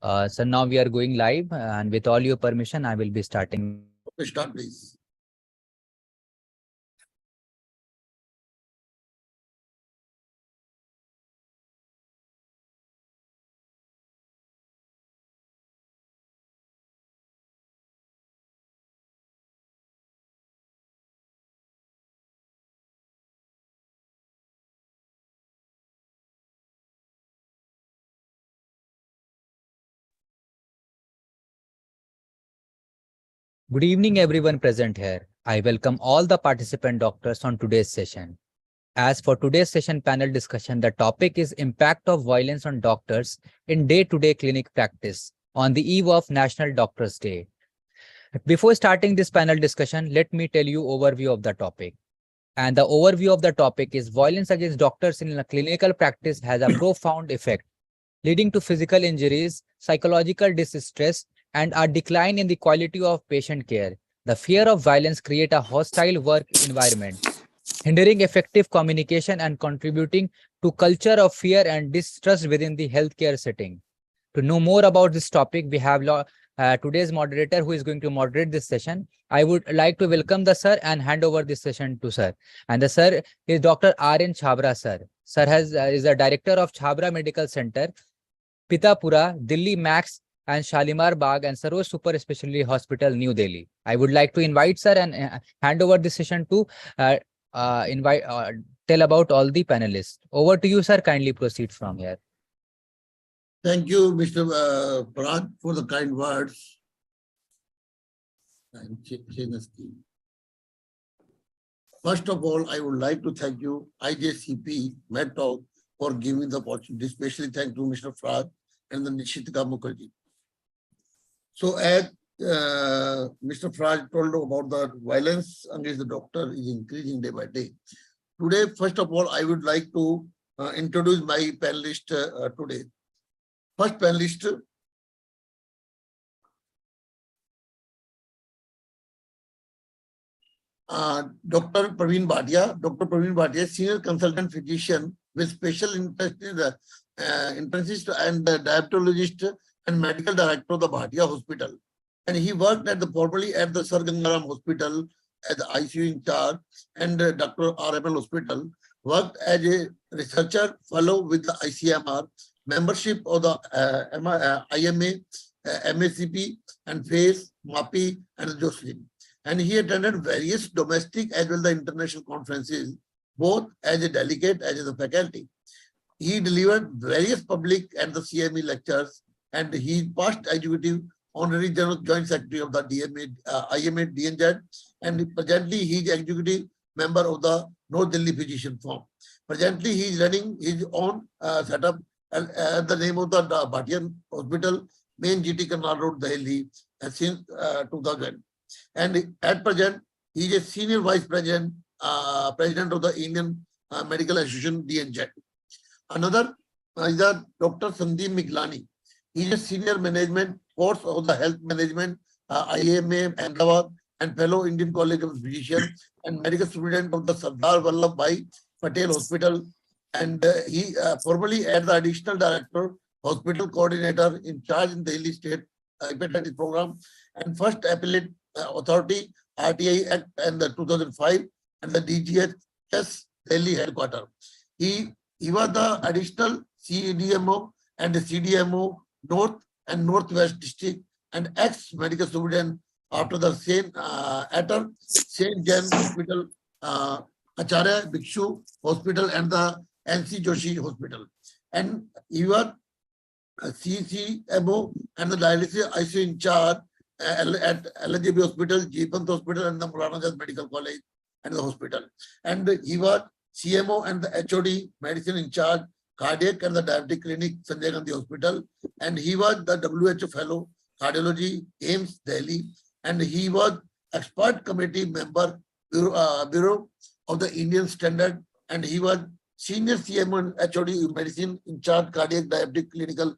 So now we are going live, and with all your permission, I will be starting. Okay, start please. Good evening, everyone present here. I welcome all the participant doctors on today's session. As for today's session panel discussion, the topic is impact of violence on doctors in day-to-day clinic practice on the eve of National Doctors Day. Before starting this panel discussion, let me tell you overview of the topic. And the overview of the topic is violence against doctors in clinical practice has a profound effect, leading to physical injuries, psychological distress, and a decline in the quality of patient care. The fear of violence creates a hostile work environment, hindering effective communication and contributing to culture of fear and distrust within the healthcare setting. To know more about this topic, we have today's moderator who is going to moderate this session. I would like to welcome the sir and hand over this session to sir. And the sir is Dr. R.N. Chhabra sir. Sir is the director of Chhabra Medical Center, Pitapura, Delhi Max and Shalimar Bagh and Saroj Super Specialty Hospital, New Delhi. I would like to invite sir and hand over this session to tell about all the panelists. Over to you, sir. Kindly proceed from here. Thank you, Mr. Parag, for the kind words. First of all, I would like to thank you, IJCP, MedTalk, for giving the opportunity. Especially thank to Mr. Parag and the Nishitika Mukherjee. So as Mr. Parag told about the violence against the doctor is increasing day by day. Today, first of all, I would like to introduce my panelist today. First panelist, Dr. Praveen Bhatia. Dr. Praveen Bhatia, senior consultant physician with special interest in the internist and diabetologist and medical director of the Bhatia Hospital. And he worked formerly at the Sir Gangaram Hospital as the ICU in charge and Dr. RML Hospital. Worked as a researcher fellow with the ICMR, membership of the IMA, MACP, and FACE, MAPI, and Jocelyn. And he attended various domestic as well as the international conferences, both as a delegate as a faculty. He delivered various public and the CME lectures, and he past executive honorary general joint secretary of the IMA DNZ, and presently he is executive member of the North Delhi Physician Forum. Presently he is running his own setup at the name of the Bhatia Hospital, main GT Canal Road, Delhi, since 2000. And at present, he is a senior vice president, president of the Indian Medical Association, DNZ. Another is Dr. Sandeep Miglani. He is a senior management course of the health management, IMA, Ahmedabad, and fellow Indian College of Physicians and medical student of the Sardar Vallabhbhai Patel Hospital. And he formerly as the additional director, hospital coordinator in charge in Delhi State Hepatitis Program, and first appellate authority, RTI Act and the 2005, and the DGHS Delhi headquarters. He was the additional CDMO and the CDMO North and Northwest District and ex-medical student after the St. James Hospital, Acharya Bhikshu Hospital, and the NC Joshi Hospital. And he was CCMO and the dialysis ICU in charge at LJB Hospital, Jeepant Hospital, and the Maulana Azad Medical College and the hospital. And he was CMO and the HOD medicine in charge, cardiac and the diabetic clinic, Sanjay Gandhi Hospital. And he was the WHO fellow, cardiology, AIMS, Delhi. And he was expert committee member, Bureau of the Indian Standard. And he was senior CMO and HOD medicine in charge, cardiac, diabetic clinical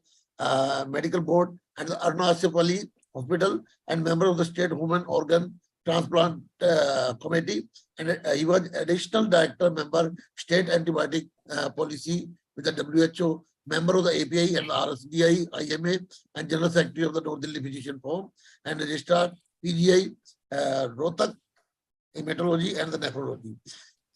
medical board, and the Aruna Asif Ali Hospital, and member of the State Human Organ Transplant Committee. And he was additional director member, State Antibiotic Policy with the WHO member of the API and the RSDI, IMA, and General Secretary of the North Delhi Physician Forum, and Registrar PGI, Rohtak, Hematology and the Nephrology.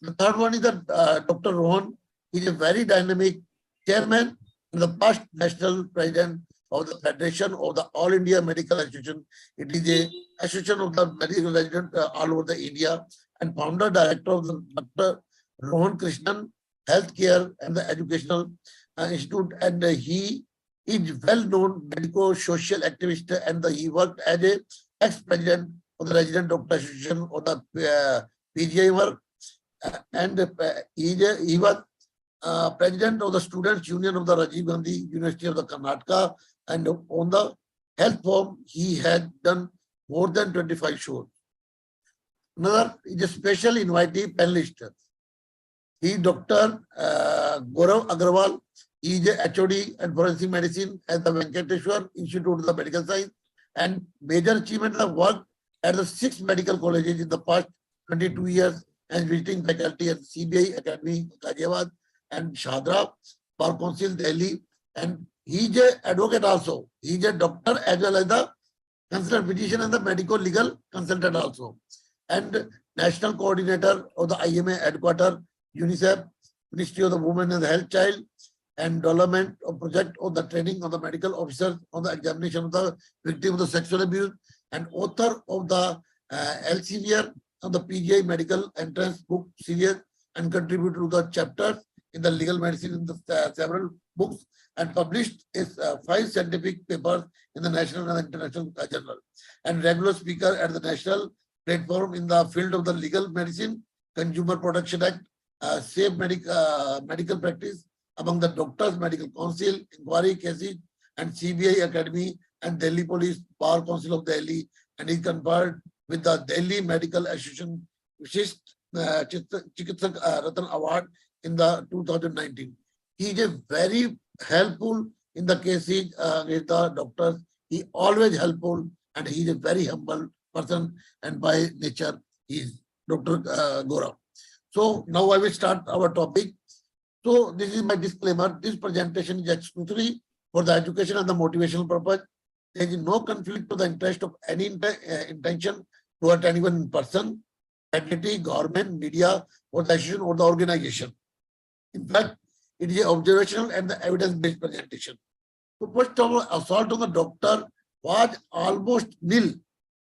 The third one is Dr. Rohan. He is a very dynamic chairman and the past national president of the Federation of the All India Medical Association. It is a association of the medical resident all over the India, and founder director of the Dr. Rohan Krishnan Healthcare and the Educational Institute, and he is well-known medico-social activist, and he worked as a ex-president of the Resident Doctor Association of the PGI work, and he was president of the Students Union of the Rajiv Gandhi University of the Karnataka, and on the health forum he had done more than 25 shows. Another is a special invitee panelist. He Dr. Rohan Agarwal. He is a HOD and forensic medicine at the Venkateshwar Institute of the Medical Science, and major achievement of work at the 6 medical colleges in the past 22 years, and visiting faculty at CBI Academy, Ghaziabad, and Shadra, Bar Council, Delhi. And he is an advocate also. He is a doctor as well as the consultant physician and the medical legal consultant also. And national coordinator of the IMA headquarters, UNICEF, Ministry of the Women and the Health Child, and development of project of the training of the medical officers on the examination of the victim of the sexual abuse, and author of the Elsevier of the PGI medical entrance book series, and contributed to the chapters in the legal medicine in the several books, and published his 5 scientific papers in the national and international journal, and regular speaker at the national platform in the field of the legal medicine, Consumer Protection Act, safe medical practice among the Doctors Medical Council, inquiry cases, and CBI Academy and Delhi Police Bar Council of Delhi, and he conferred with the Delhi Medical Association Vishisht Chikitsak Ratan Award in the 2019. He is a very helpful in the cases with the doctors. He always helpful, and he is a very humble person, and by nature he is Dr. Gaurav. So now I will start our topic. So this is my disclaimer. This presentation is exclusively for the education and the motivational purpose. There is no conflict to the interest of any intention toward anyone in person, entity, government, media, or the association or the organization. In fact, it is an observational and the evidence-based presentation. So first of all, assault on the doctor was almost nil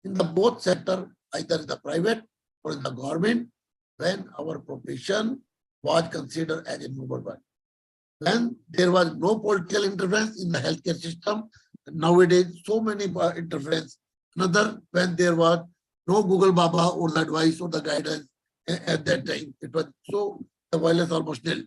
in the both sector, either in the private or in the government, when our profession was considered as a noble one. When there was no political interference in the healthcare system, nowadays so many interference. Another, when there was no Google Baba or the advice or the guidance at that time, it was so the violence almost nil.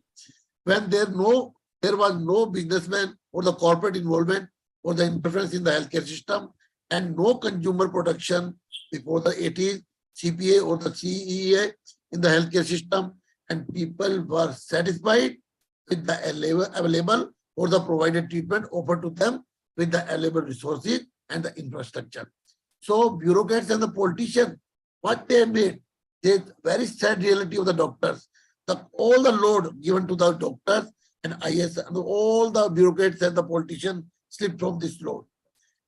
When there was no businessman or the corporate involvement or the interference in the healthcare system, and no consumer protection before the 80s, CPA or the CEA in the healthcare system, and people were satisfied with the available or the provided treatment offered to them with the available resources and the infrastructure. So bureaucrats and the politicians, what they made, the very sad reality of the doctors, all the load given to the doctors and IS, and all the bureaucrats and the politicians slipped from this load.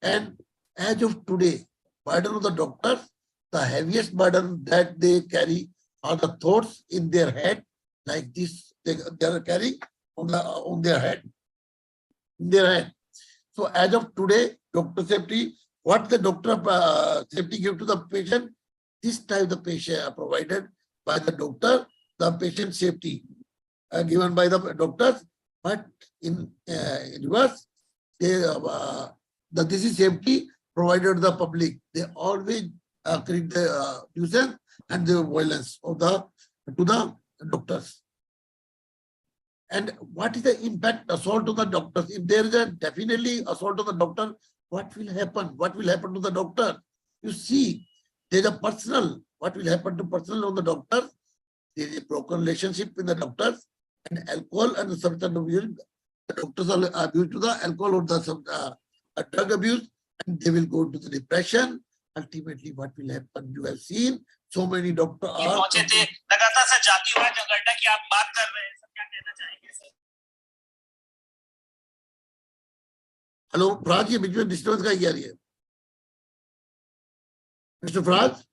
And as of today, burden of the doctors, the heaviest burden that they carry are the thoughts in their head, like this they are carrying on their head. In their head. So as of today, doctor safety, what the doctor safety give to the patient, this type the patient provided by the doctor, the patient safety given by the doctors, but in reverse, the disease safety provided to the public. They always create the nuisance and the violence of to the doctors. And what is the impact assault to the doctors? If there is a definitely assault to the doctor, what will happen? What will happen to the doctor? You see, there is a personal. What will happen to personal on the doctor? There is a broken relationship with the doctors, and alcohol and the substance abuse. The doctors are abused to the alcohol or the drug abuse, and they will go to the depression. Ultimately, what will happen? You have seen so many doctors are hello Faraz, ये बीच में disturbance का क्या रही है? Mister Faraz?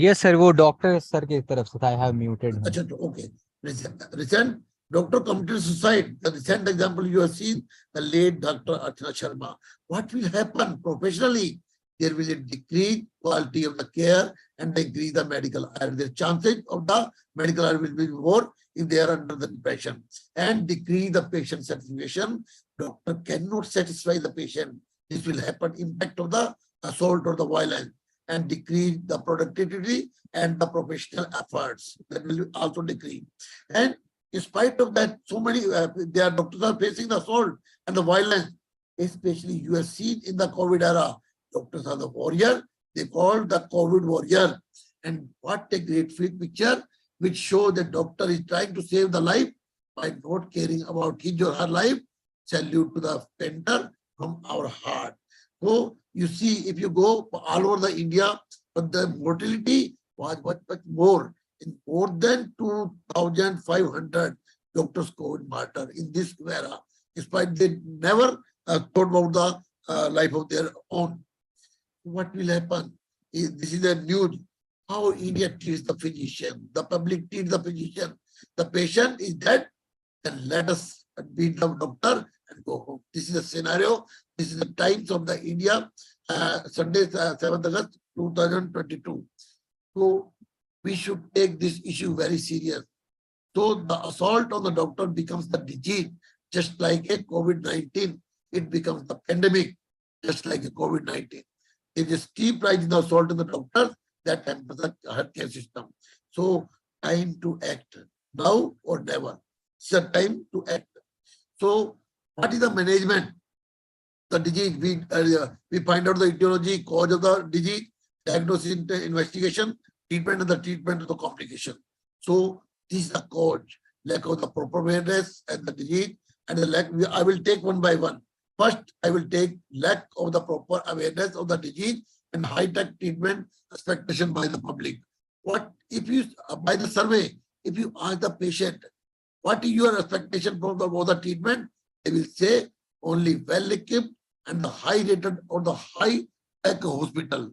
Yes, sir. वो doctor sir की तरफ से था. I have muted him. अच्छा, okay. Recent doctor committed suicide. The recent example you have seen, the late Dr. Archana Sharma. What will happen professionally? There will be a decrease quality of the care and increase the medical error. The chances of the medical error will be more if they are under the depression and decrease the patient satisfaction. Doctor cannot satisfy the patient. This will happen impact of the assault or the violence and decrease the productivity and the professional efforts that will also decrease. And in spite of that, so many their doctors are facing the assault and the violence. Especially you have seen in the COVID era, doctors are the warrior. They call the COVID warrior. And what a great picture which show that doctor is trying to save the life by not caring about his or her life. Salute to the painter from our heart. So you see, if you go all over the India, but the mortality was much more. In more than 2,500 doctors COVID martyr in this era, despite they never thought about the life of their own. What will happen? This is the news. How India treats the physician, the public treats the physician. The patient is dead, then let us beat the doctor and go home. This is the scenario. This is the times of the India, Sunday, 7th August 2022. So we should take this issue very serious. So the assault on the doctor becomes the disease, just like a COVID-19. It becomes the pandemic, just like a COVID-19. If a steep rise in the assault on the doctor, that hampers the healthcare system. So time to act, now or never. It's a time to act. So what is the management? The disease, we find out the etiology, cause of the disease, diagnosis, investigation, treatment, and the treatment of the complication. So this is the cause, lack of the proper awareness and the disease, and the lack. I will take one by one. First, I will take lack of the proper awareness of the disease and high-tech treatment expectation by the public. What if you, by the survey, if you ask the patient, what is your expectation from the treatment? They will say only well-equipped and the high-rated or the high-tech hospital.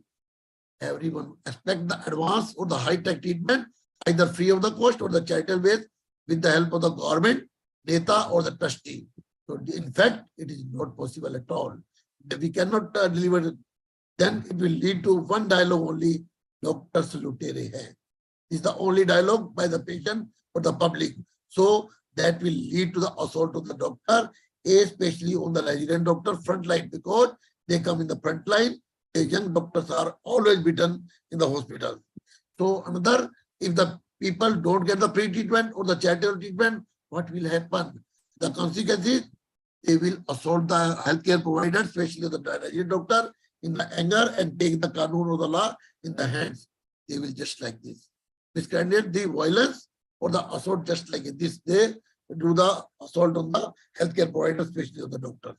Everyone expect the advanced or the high-tech treatment, either free of the cost or the charitable base with the help of the government, data or the trustee. So in fact, it is not possible at all. If we cannot deliver it, then it will lead to one dialogue only, doctors lute rahe hain. This is the only dialogue by the patient or the public. So that will lead to the assault of the doctor, especially on the resident doctor front line, because they come in the front line. The young doctors are always beaten in the hospital. So another, if the people don't get the pre-treatment or the charitable treatment, what will happen? The consequences, they will assault the healthcare provider, especially the resident doctor, in the anger and take the kanun or the law in the hands. They will just like this. Discriminate the violence or the assault just like this. They do the assault on the healthcare provider, especially on the doctor.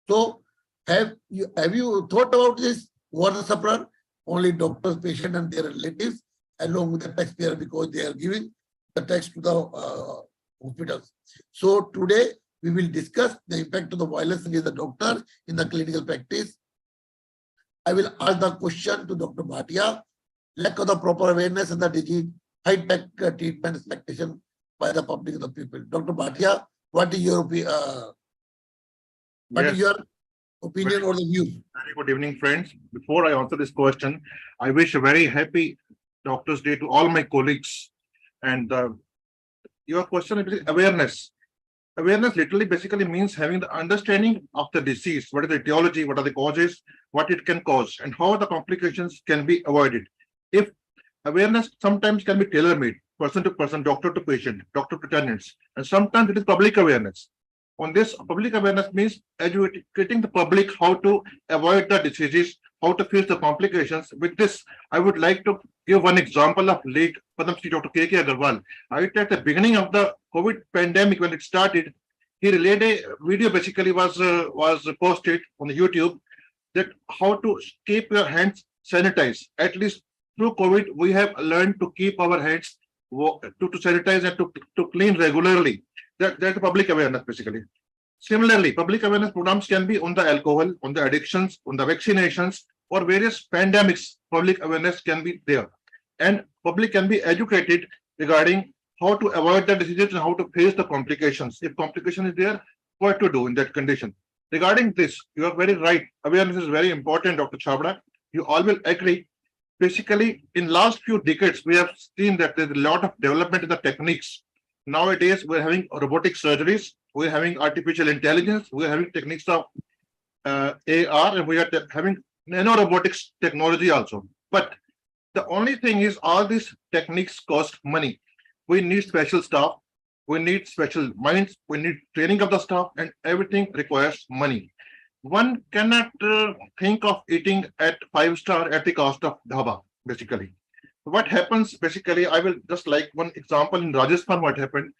So have you thought about this? Who are the sufferer? Only doctors, patient, and their relatives, along with the taxpayer, because they are giving the tax to the hospitals. So today we will discuss the impact of the violence against the doctor in the clinical practice. I will ask the question to Dr. Bhatia. Lack of the proper awareness and the disease, high-tech treatment expectation by the public and the people. Dr. Bhatia, what is your opinion or the view? Very good evening, friends. Before I answer this question, I wish a very happy Doctors' Day to all my colleagues. And your question is awareness. Awareness literally basically means having the understanding of the disease. What is the etiology? What are the causes? What it can cause? And how the complications can be avoided. If awareness sometimes can be tailor-made, person to person, doctor to patient, doctor to tenants, and sometimes it is public awareness. On this, public awareness means educating the public how to avoid the diseases, how to face the complications. With this, I would like to give one example of late Padam Shri Dr. K.K. Agarwal. Right at the beginning of the COVID pandemic, when it started, he relayed a video basically was posted on the YouTube that how to keep your hands sanitized. At least through COVID, we have learned to keep our hands to sanitize and to clean regularly. That's public awareness basically. Similarly, public awareness programs can be on the alcohol, on the addictions, on the vaccinations, or various pandemics. Public awareness can be there, and public can be educated regarding how to avoid the diseases and how to face the complications. If complication is there, what to do in that condition. Regarding this, you are very right. Awareness is very important, Dr. Chabra. You all will agree. Basically, in last few decades, we have seen that there's a lot of development in the techniques. Nowadays, we're having robotic surgeries, we're having artificial intelligence, we're having techniques of AR, and we are having nano robotics technology also. But the only thing is, all these techniques cost money. We need special staff, we need special minds, we need training of the staff, and everything requires money. One cannot think of eating at 5-star at the cost of dhaba, basically. What happens, basically, I will just like one example in Rajasthan, what happened.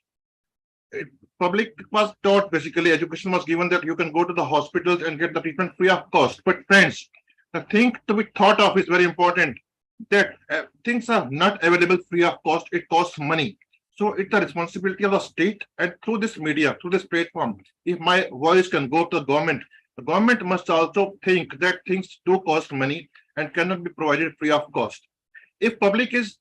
Public was taught, basically, education was given that you can go to the hospitals and get the treatment free of cost. But friends, the thing to be thought of is very important, that things are not available free of cost, it costs money. So it's the responsibility of the state, and through this media, through this platform, if my voice can go to the government must also think that things do cost money and cannot be provided free of cost. If public is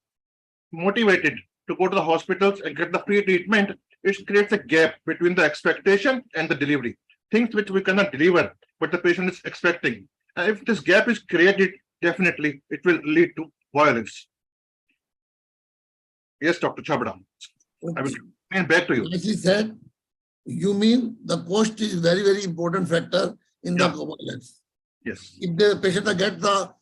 motivated to go to the hospitals and get the free treatment, it creates a gap between the expectation and the delivery. Things which we cannot deliver, but the patient is expecting. And if this gap is created, definitely it will lead to violence. Yes, Dr. Chabra. I will hand back to you. As he said, you mean the cost is very, very important factor in the violence. Yes. If the patient gets the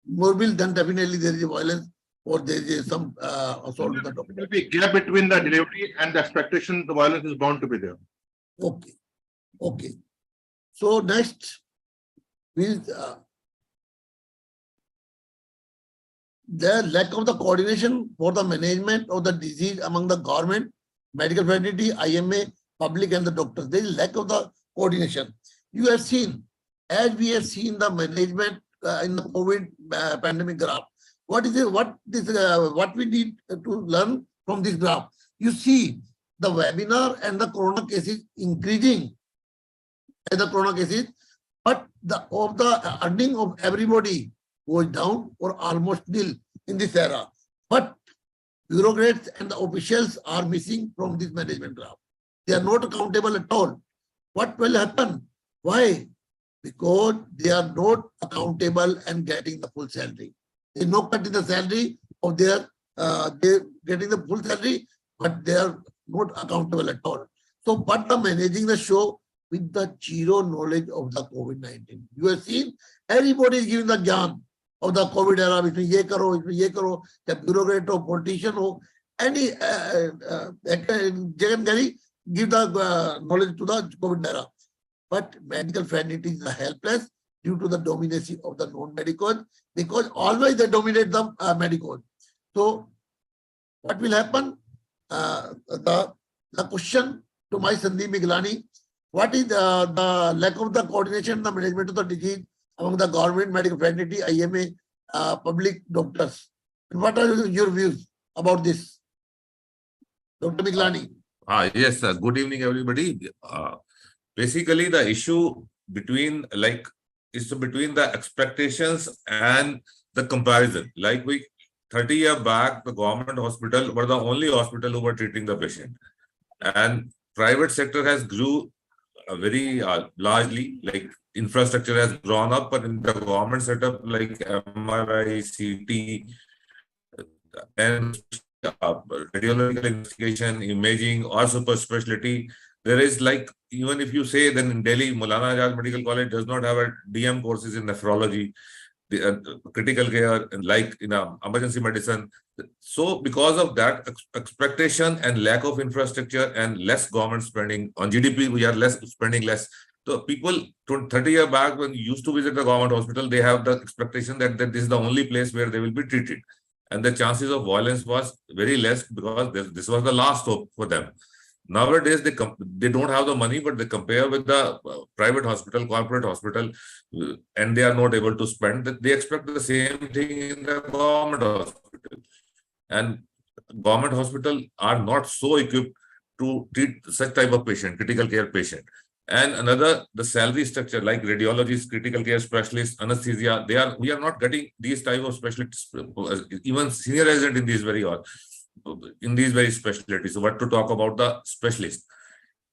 more bill, then definitely there is a violence or there is some assault with the doctor. There will be a gap between the delivery and the expectation. The violence is bound to be there. Okay. Okay. So next means the lack of the coordination for the management of the disease among the government, medical fraternity, IMA, public and the doctors. There is lack of the coordination. You have seen, as we have seen the management in the COVID pandemic graph. What is it? What we need to learn from this graph? You see the webinar and the corona cases increasing as the corona cases, but the earning of everybody goes down or almost nil in this era. But bureaucrats and the officials are missing from this management graph. They are not accountable at all. What will happen? Why? Because they are not accountable and getting the full salary. There is no cut in the salary of their, they're getting the full salary, but they are not accountable at all. So, but the managing the show with the zero knowledge of the COVID-19. You have seen everybody is giving the gyan of the COVID era, which means ye karo, the bureaucrat or politician or any Jagan Gari give the knowledge to the COVID era. But medical fraternities are helpless due to the dominancy of the non-medical, because always they dominate the medical. So what will happen? The question to my Sandeep Miglani, what is the lack of the coordination, the management of the disease among the government, medical fraternity, IMA, public doctors? And what are your views about this? Dr. Miglani. Yes, good evening, everybody. Basically, the issue between between the expectations and the comparison. Like 30 years back, the government hospital were the only hospital who were treating the patient, and private sector has grew very largely. Like infrastructure has grown up, but in the government setup, like MRI, CT, and radiological investigation, imaging, or super specialty, there is even if you say, then in Delhi, Maulana Azad Medical College does not have a DM courses in nephrology, critical care, and emergency medicine. So because of that expectation and lack of infrastructure and less government spending on GDP, we are spending less. So people 30 years back, when you used to visit the government hospital, they have the expectation that this is the only place where they will be treated. And the chances of violence was very less because this was the last hope for them. Nowadays, they don't have the money, but they compare with the private hospital, corporate hospital, and they are not able to spend. They expect the same thing in the government hospital. And government hospital are not so equipped to treat such type of patient, critical care patient. And another, the salary structure, like radiologists, critical care specialists, anesthesia, we are not getting these type of specialists, even senior resident in these very specialties. So what to talk about the specialist?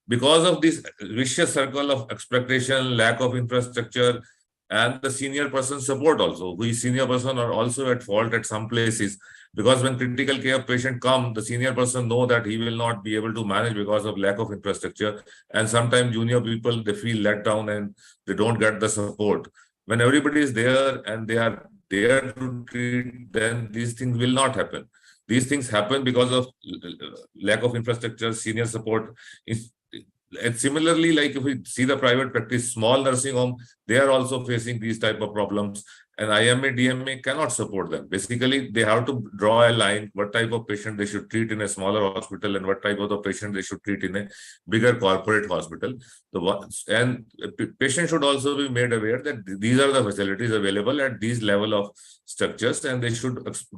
Because of this vicious circle of expectation, lack of infrastructure, and the senior person support also. We senior person are also at fault at some places, because when critical care patient come, the senior person know that he will not be able to manage because of lack of infrastructure. And sometimes junior people, they feel let down and they don't get the support. When everybody is there and they are there to treat, then these things will not happen. These things happen because of lack of infrastructure, senior support. And similarly, like if we see the private practice, small nursing home, they are also facing these type of problems, and IMA, DMA cannot support them. Basically, they have to draw a line, what type of patient they should treat in a smaller hospital and what type of the patient they should treat in a bigger corporate hospital. Patient should also be made aware that these are the facilities available at these level of structures, and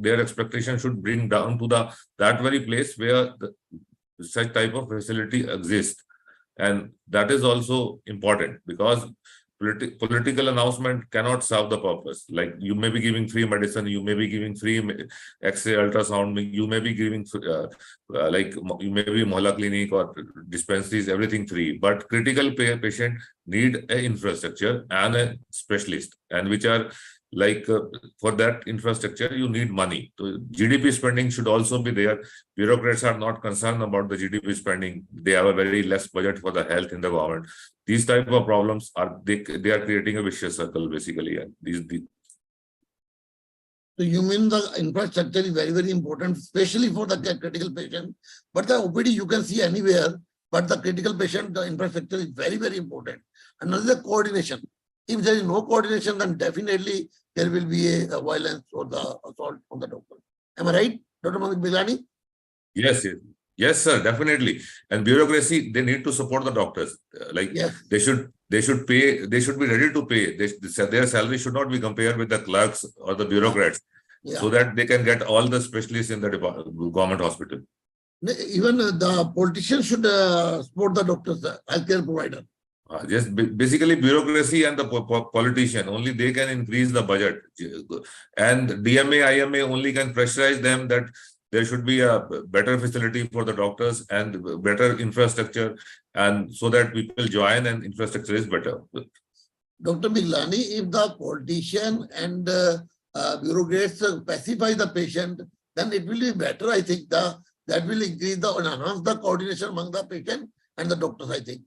their expectation should bring down to that very place where such type of facility exists. And that is also important, because political announcement cannot serve the purpose. Like, you may be giving free medicine, you may be giving free X-ray, ultrasound, you may be giving like you may be mohalla clinic or dispensaries, everything free. But critical patient need an infrastructure and a specialist, and which are like for that infrastructure you need money. So GDP spending should also be there. Bureaucrats are not concerned about the GDP spending. They have a very less budget for the health in the government. These type of problems are they are creating a vicious circle basically. And So you mean the infrastructure is very, very important, especially for the critical patient. But the OPD you can see anywhere, but the critical patient, the infrastructure is very, very important. Another coordination. If there is no coordination, then definitely there will be a violence or the assault on the doctor. Am I right, Dr. Mohammed Bilani? Yes, sir, definitely. And bureaucracy, they need to support the doctors. Like, yes, they should pay. They should be ready to pay. Their salary should not be compared with the clerks or the bureaucrats, so that they can get all the specialists in the government hospital. Even the politicians should support the doctors, the healthcare provider. Just basically bureaucracy and the politician, only they can increase the budget. And DMA, IMA only can pressurize them that there should be a better facility for the doctors and better infrastructure, and so that people join and infrastructure is better. Dr. Biglani, if the politician and bureaucrats pacify the patient, then it will be better. I think that will increase and enhance the coordination among the patient and the doctors, I think.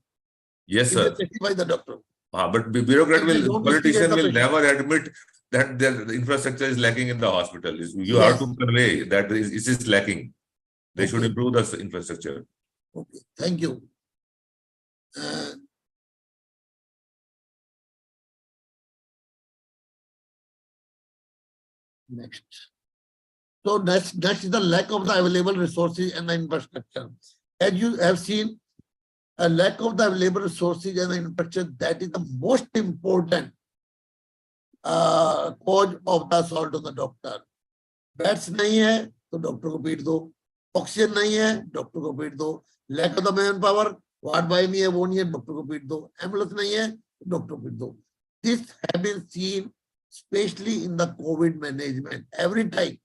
Yes, sir. By the doctor. But politician will never admit that the infrastructure is lacking in the hospital. You have to convey that it is lacking. They should improve the infrastructure. Okay, thank you. Next. So next is the lack of the available resources and the infrastructure. As you have seen, a lack of the available resources and the infrastructure, that is the most important cause of the assault on the doctor. Beds nahi hai, to doctor ko beat do. Oxygen nahi hai, doctor ko beat do. Lack of the manpower, ward boy nahi hai, wo nahi hai, doctor ko beat do. Ambulance nahi hai, doctor ko beat do. This has been seen especially in the COVID management. Every time,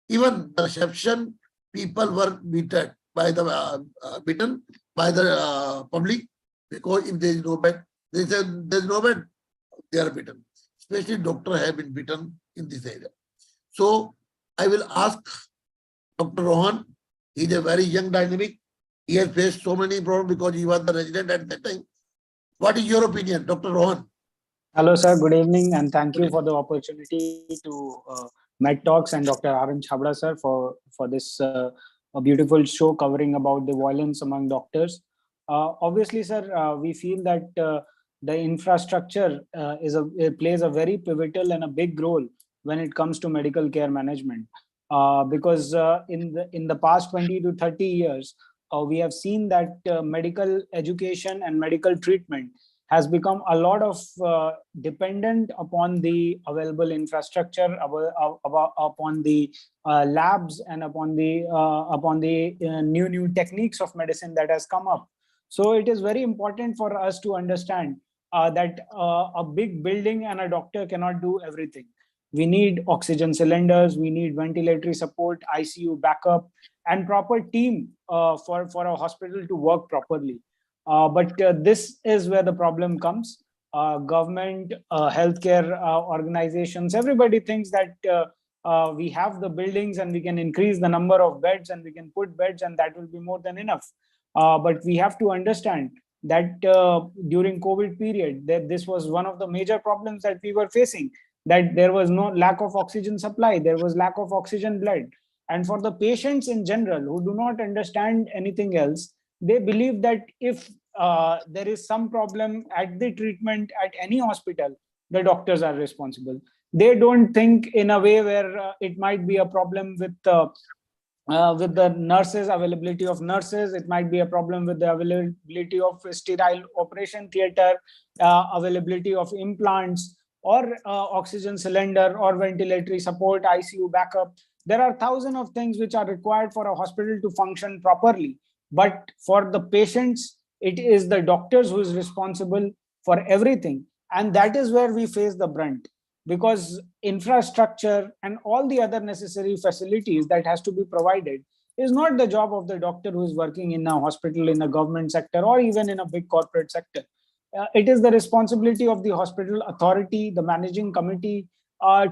even the reception, people were beaten by the public, because if there is no bed, they said there is no bed, they are beaten. Especially doctors have been beaten in this area. So I will ask Dr. Rohan. He is a very young dynamic. He has faced so many problems because he was the resident at that time. What is your opinion, Dr. Rohan? Hello, sir. Good evening, and thank you for the opportunity to Med Talks and Dr. R.M. Chabra, sir, for this a beautiful show covering about the violence among doctors. Obviously, sir, we feel that the infrastructure plays a very pivotal and a big role when it comes to medical care management, because in the past 20 to 30 years, we have seen that medical education and medical treatment has become a lot of dependent upon the available infrastructure, upon the labs, and upon the new techniques of medicine that has come up. So it is very important for us to understand that a big building and a doctor cannot do everything. We need oxygen cylinders, we need ventilatory support, ICU backup, and proper team for a hospital to work properly. But this is where the problem comes. Government, healthcare organizations, everybody thinks that we have the buildings and we can increase the number of beds and we can put beds and that will be more than enough. But we have to understand that during COVID period, that this was one of the major problems that we were facing, that there was no lack of oxygen supply, there was lack of oxygen blood. And for the patients in general who do not understand anything else, they believe that if there is some problem at the treatment at any hospital, the doctors are responsible. They don't think in a way where it might be a problem with the nurses, availability of nurses. It might be a problem with the availability of sterile operation theater, availability of implants, or oxygen cylinder, or ventilatory support, ICU backup. There are thousands of things which are required for a hospital to function properly. But for the patients, it is the doctors who is responsible for everything. And that is where we face the brunt, because infrastructure and all the other necessary facilities that has to be provided is not the job of the doctor who is working in a hospital, in a government sector, or even in a big corporate sector. It is the responsibility of the hospital authority, the managing committee,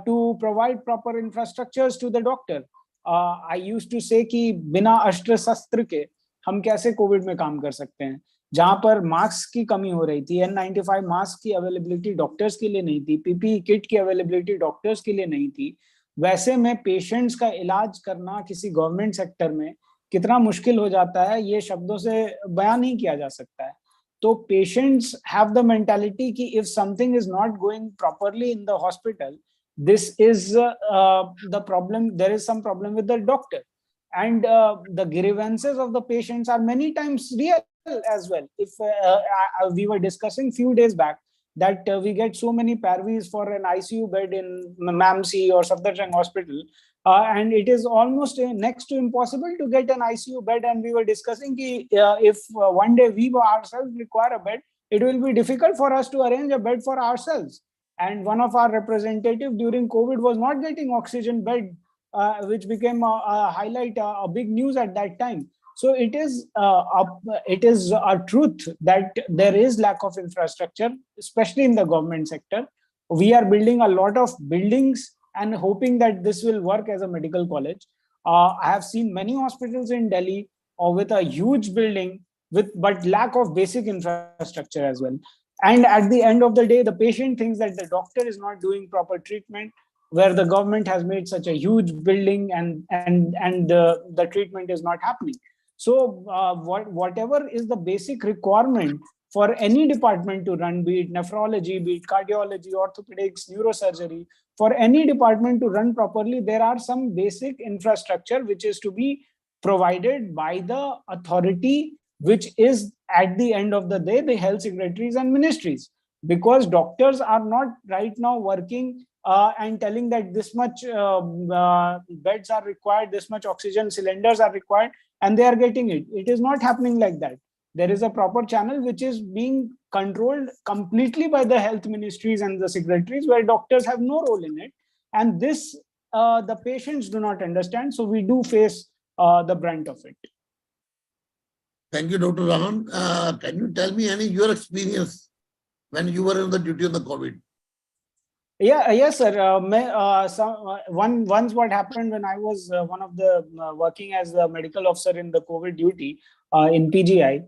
to provide proper infrastructures to the doctor. I used to say कि बिना अस्त्र शस्त्र के हम कैसे Covid में काम कर सकते हैं. जहां पर मास्क की कमी हो रही थी, N95 मास्क की अवेलेबिलिटी डॉक्टर्स के लिए नहीं थी, पीपीई किट की अवेलेबिलिटी डॉक्टर्स के लिए नहीं थी, वैसे में पेशेंट्स का इलाज करना किसी गवर्नमेंट सेक्टर में कितना मुश्किल हो जाता है, ये शब्दों से बयान नहीं किया जा सकता है. तो पेशेंट्स हैव द मेंटालिटी कि if something is not going properly in the hospital, this is the problem. There is some problem with the doctor, and the grievances of the patients are many times real as well. If we were discussing few days back that we get so many parvis for an ICU bed in MAMC or Safdarjung Hospital, and it is almost next to impossible to get an ICU bed. And we were discussing if one day we ourselves require a bed, it will be difficult for us to arrange a bed for ourselves. And one of our representatives during COVID was not getting oxygen bed, which became a highlight, a big news at that time. So it is a truth that there is lack of infrastructure, especially in the government sector. We are building a lot of buildings and hoping that this will work as a medical college. I have seen many hospitals in Delhi with a huge building but lack of basic infrastructure as well. And at the end of the day, the patient thinks that the doctor is not doing proper treatment, where the government has made such a huge building and the treatment is not happening. So whatever is the basic requirement for any department to run, be it nephrology, be it cardiology, orthopedics, neurosurgery, for any department to run properly, there are some basic infrastructure which is to be provided by the authority, which is at the end of the day the health secretaries and ministries, because doctors are not right now working and telling that this much beds are required, this much oxygen cylinders are required, and they are getting it. It is not happening like that. There is a proper channel which is being controlled completely by the health ministries and the secretaries, where doctors have no role in it. And this the patients do not understand. So we do face the brunt of it. Thank you, Dr. Rohan. Can you tell me your experience when you were on the duty on the COVID? Yes, sir. Once what happened when I was one of the working as a medical officer in the COVID duty in PGI.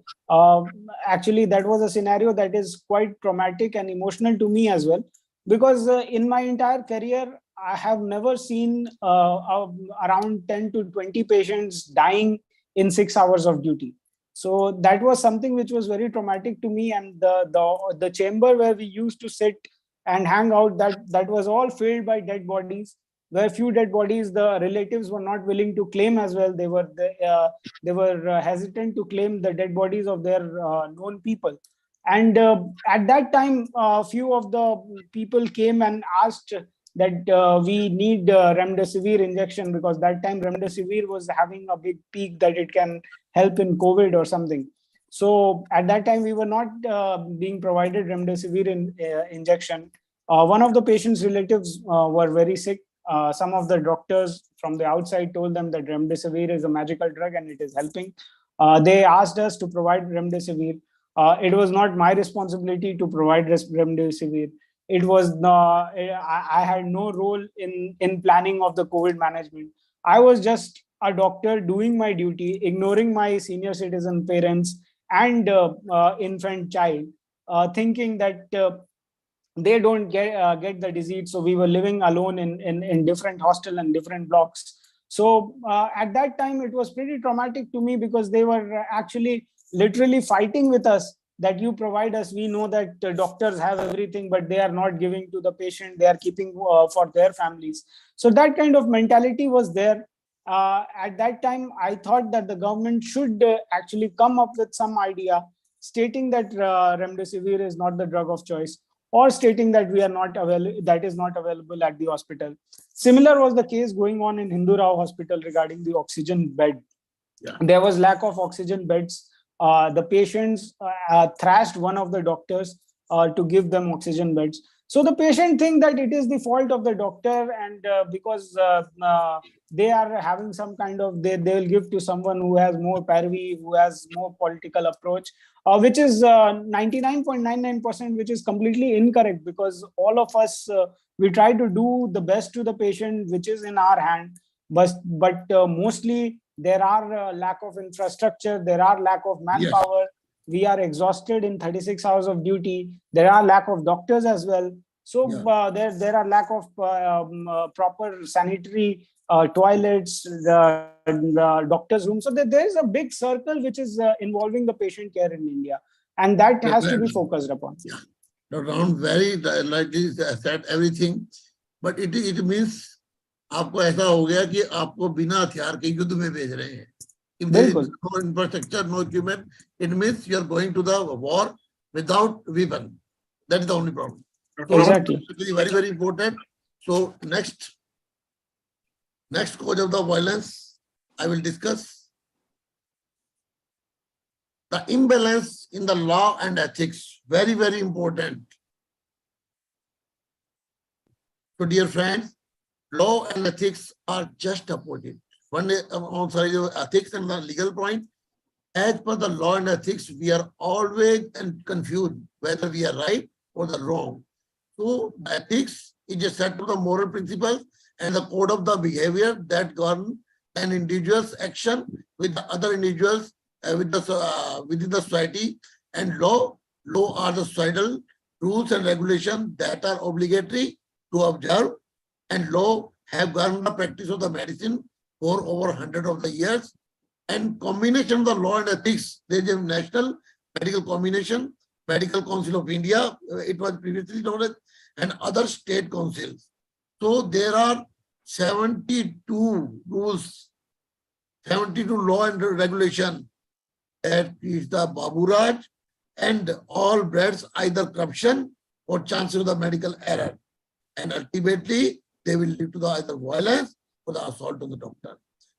Actually, that was a scenario that is quite traumatic and emotional to me as well, because in my entire career, I have never seen around 10 to 20 patients dying in 6 hours of duty. So that was something which was very traumatic to me. And the chamber where we used to sit and hang out, that was all filled by dead bodies. Where few dead bodies the relatives were not willing to claim as well. They were hesitant to claim the dead bodies of their known people. And at that time, a few of the people came and asked that we need remdesivir injection, because that time remdesivir was having a big peak that it can help in COVID or something. So at that time, we were not being provided remdesivir injection. One of the patient's relatives were very sick. Some of the doctors from the outside told them that remdesivir is a magical drug and it is helping. They asked us to provide remdesivir. It was not my responsibility to provide remdesivir. It was I had no role in planning of the COVID management. I was just a doctor doing my duty, ignoring my senior citizen parents and infant child, thinking that they don't get the disease. So we were living alone in different hostel and different blocks. So at that time it was pretty traumatic to me, because they were actually literally fighting with us that you provide us. We know that doctors have everything, but they are not giving to the patient, they are keeping for their families. So that kind of mentality was there. At that time I thought that the government should actually come up with some idea stating that remdesivir is not the drug of choice, or stating that we are not available, that is not available at the hospital. Similar was the case going on in Hindu Rao Hospital regarding the oxygen bed. Yeah. There was lack of oxygen beds. The patients thrashed one of the doctors to give them oxygen beds. So the patient think that it is the fault of the doctor, and because they are having some kind of, they will give to someone who has more parvi, who has more political approach, which is 99.99%, which is completely incorrect, because all of us, we try to do the best to the patient which is in our hand. But mostly there are lack of infrastructure, there are lack of manpower. We are exhausted in 36 hours of duty. There are lack of doctors as well. So there are lack of proper sanitary toilets, the doctor's room. So there is a big circle which is involving the patient care in India, and that has to be focused upon. Yeah. Dr. Rohan very lightly said everything, but it means आपको ऐसा हो गया कि आपको बिना हथियार के युद्ध में भेज रहे हैं. If there is no infrastructure, no equipment, it means you are going to the war without weapon. That is the only problem. Exactly. So, very, very important. So next cause of the violence, I will discuss the imbalance in the law and ethics. Very, very important. So dear friends, law and ethics are just opposite. One is ethics and the legal point. As per the law and ethics, we are always confused whether we are right or the wrong. So ethics is a set of the moral principles and the code of the behavior that govern an individual's action with the other individuals within the society. And law are the societal rules and regulations that are obligatory to observe, and law have governed the practice of the medicine for over 100 of the years. And combination of the law and ethics, there is a National Medical Combination, Medical Council of India, it was previously known as, and other state councils. So there are 72 rules, 72 law and regulation that is the Babu Raj, and all breeds either corruption or chances of the medical error. And ultimately, they will lead to the either violence or the assault on the doctor.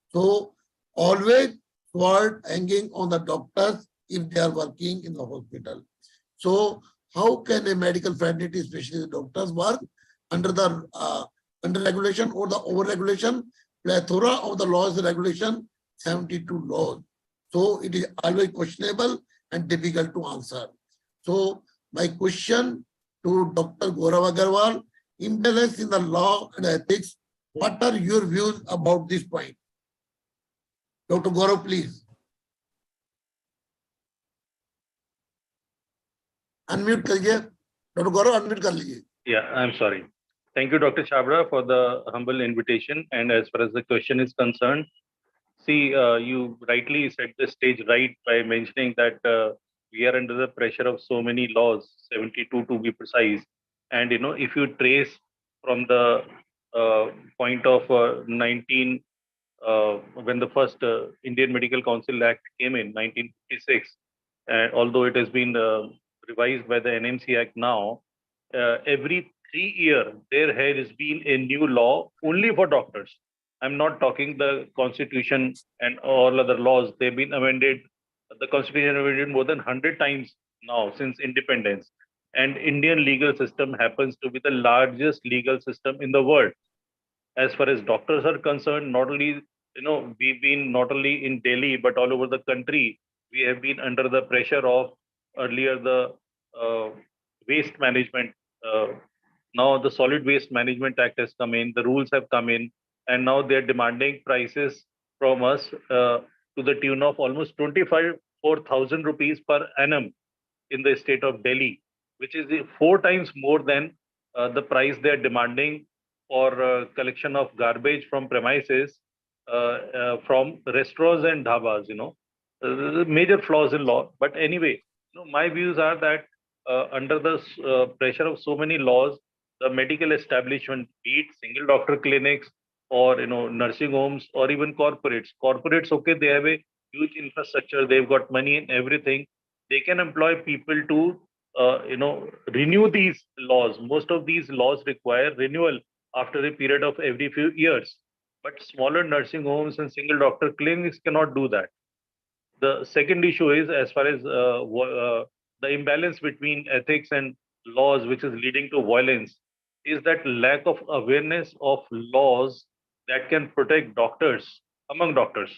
So always sword hanging on the doctors if they are working in the hospital. So how can a medical fraternity, especially the doctors, work under the under regulation or the over regulation? Plethora of the laws, regulation, 72 laws. So it is always questionable and difficult to answer. So my question to Dr. Rohan Agarwal, imbalance in the law and ethics, what are your views about this point? Dr. Gaurav, please. Unmute करिए. Dr. Gaurav, unmute कर लीजिए. Yeah, I'm sorry. Thank you, Dr. Chabra, for the humble invitation. And as far as the question is concerned, see, you rightly set the stage right by mentioning that we are under the pressure of so many laws, 72 to be precise. And, you know, if you trace from the point of 19, when the first Indian Medical Council Act came in 1956, although it has been revised by the NMC Act now, every 3 years, there has been a new law only for doctors. I'm not talking the constitution and all other laws. They've been amended. The constitution amended more than 100 times now since independence. And Indian legal system happens to be the largest legal system in the world. As far as doctors are concerned, not only, we've been not only in Delhi, but all over the country, we have been under the pressure of earlier the uh, waste management. Now the Solid Waste Management Act has come in, the rules have come in, and now they're demanding prices from us to the tune of almost 25,000 rupees per annum in the state of Delhi, which is 4 times more than the price they're demanding for collection of garbage from premises from restaurants and dhabas. Major flaws in law. But anyway, my views are that under the pressure of so many laws, the medical establishment, be it single doctor clinics or nursing homes or even corporates. Corporates, okay, they have a huge infrastructure, they've got money and everything. They can employ people to renew these laws. Most of these laws require renewal after a period of every few years. But smaller nursing homes and single doctor clinics cannot do that. The second issue is, as far as the imbalance between ethics and laws, which is leading to violence, is that lack of awareness of laws that can protect doctors among doctors.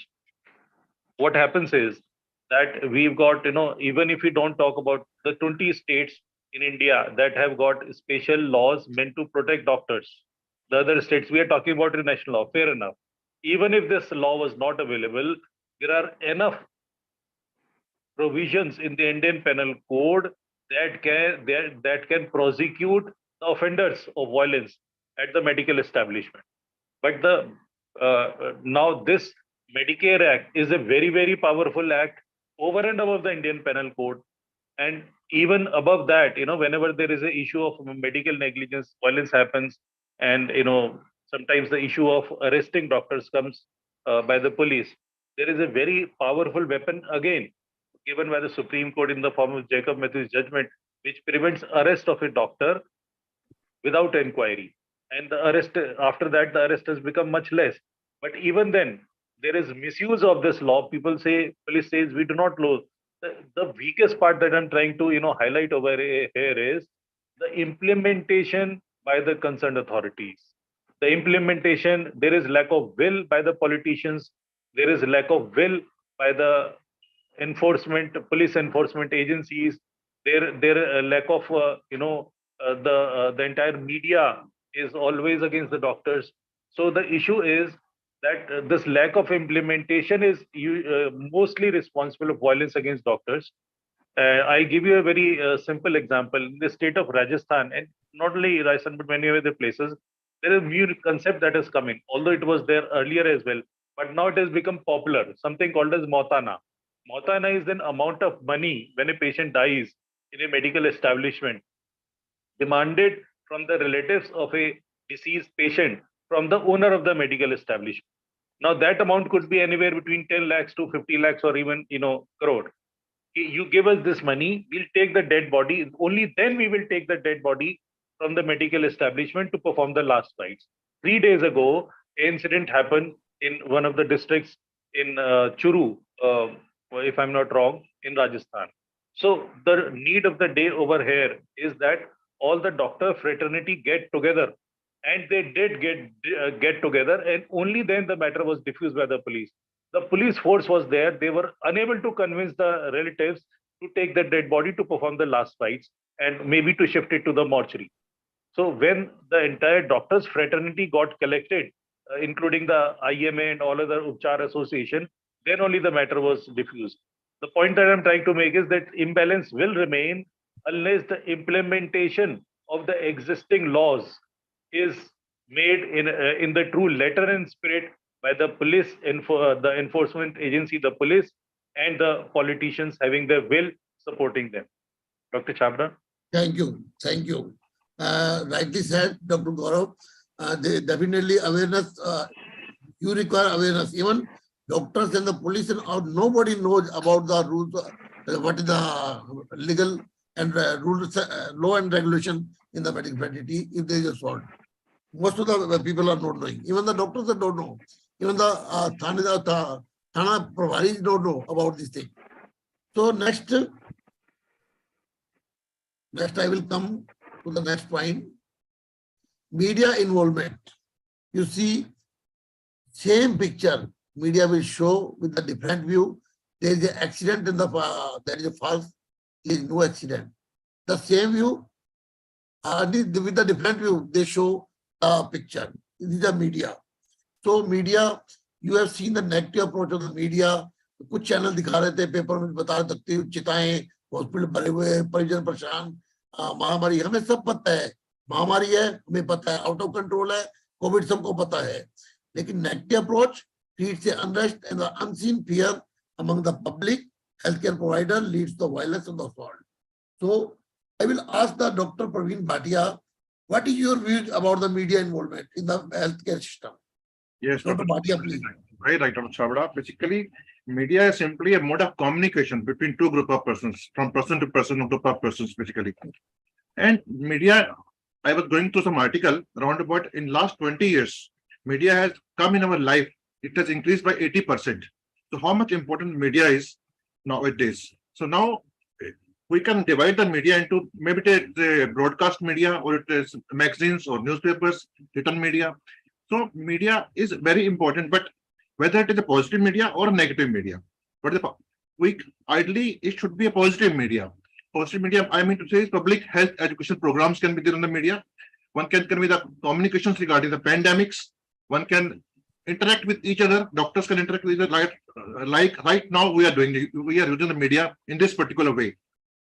What happens is that we've got, even if we don't talk about the 20 states in India that have got special laws meant to protect doctors, the other states we are talking about international law, fair enough. Even if this law was not available, there are enough provisions in the Indian Penal Code that can prosecute the offenders of violence at the medical establishment. But the now this Medicare Act is a very, very powerful act over and above the Indian Penal Code. And even above that, whenever there is an issue of medical negligence, violence happens, and sometimes the issue of arresting doctors comes by the police. There is a very powerful weapon again given by the Supreme Court in the form of Jacob Matthew's judgment, which prevents arrest of a doctor without inquiry. And the arrest after that, the arrest has become much less. But even then, there is misuse of this law. People say, police says, we do not know. The weakest part that I'm trying to highlight over here is the implementation by the concerned authorities. The implementation, there is lack of will by the politicians. There is lack of will by the police enforcement agencies. There lack of the entire media is always against the doctors. So the issue is that this lack of implementation is mostly responsible of violence against doctors. I give you a very simple example. In the state of Rajasthan, and not only Rajasthan but many other places, there is a new concept that has come in. Although it was there earlier as well, but now it has become popular. Something called as Mautana. Mautana is an amount of money when a patient dies in a medical establishment, demanded from the relatives of a deceased patient from the owner of the medical establishment. Now that amount could be anywhere between 10 lakhs to 50 lakhs or even crore. You give us this money, we'll take the dead body. Only then we will take the dead body from the medical establishment to perform the last rites. 3 days ago, an incident happened in one of the districts in Churu, if I'm not wrong, in Rajasthan. So the need of the day over here is that all the doctor fraternity get together, and they did get together, and only then the matter was diffused by the police. The police force was there. They were unable to convince the relatives to take the dead body to perform the last rites and maybe to shift it to the mortuary. So when the entire doctors fraternity got collected, including the IMA and all other Upchar association, then only the matter was diffused. The point that I'm trying to make is that imbalance will remain unless the implementation of the existing laws is made in the true letter and spirit by the police, the enforcement agency, the police, and the politicians having their will supporting them. Dr. Chabra? Thank you. Thank you. Rightly said, Dr. Gaurav. Definitely awareness, you require awareness. Even doctors and the police and nobody knows about the rules, what is the legal and rules, law and regulation in the medical fraternity if there is a fault. Most of the people are not knowing. Even the doctors don't know. Even the Thana Praharis don't know about this thing. So next I will come to the next point. Media involvement. You see, same picture, media will show with a different view. There is an accident in the, there is a false, there is no accident. The same view, with the different view, they show a picture. This is the media. So media, you have seen the negative approach of the media. कुछ channel दिखा रहे थे, paper में बता सकते हो, चिताएं, hospital भरे हुए, परिजन परेशान, महामारी, हमें सब पता है, महामारी है, हमें पता है, आउट ऑफ कंट्रोल है, कोविड सबको पता है, लेकिन negative approach creates the unrest and the unseen fear among the public. Healthcare provider leads to violence and the assault. So I will ask the Dr. Praveen Bhatia, what is your view about the media involvement in the healthcare system? Yes, Dr. Bhatia, please. Very right, Dr. Chabra. Basically, media is simply a mode of communication between two group of persons, from person to person, or group of persons, basically. And media, I was going through some article around about in last 20 years, media has come in our life. It has increased by 80%. So how much important media is nowadays? So now we can divide the media into maybe the broadcast media, or it is magazines or newspapers, written media. So media is very important, but whether it is a positive media or a negative media, but ideally it should be a positive media. Positive media, I mean to say, is public health education programs can be there on the media. One can convey the communications regarding the pandemics. One can interact with each other. Doctors can interact with each other like right now we are doing. We are using the media in this particular way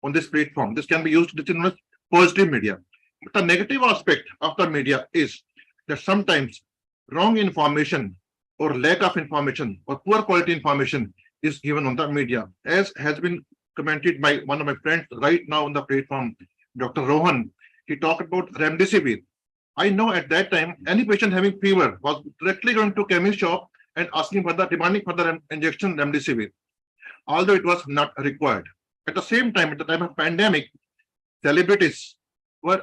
on this platform. This can be used in positive media. But the negative aspect of the media is that sometimes wrong information or lack of information or poor quality information is given on the media, as has been commented by one of my friends right now on the platform, Dr. Rohan. He talked about remdesivir. I know at that time, any patient having fever was directly going to chemist shop and demanding for the injection remdesivir, although it was not required. At the same time, at the time of pandemic, celebrities who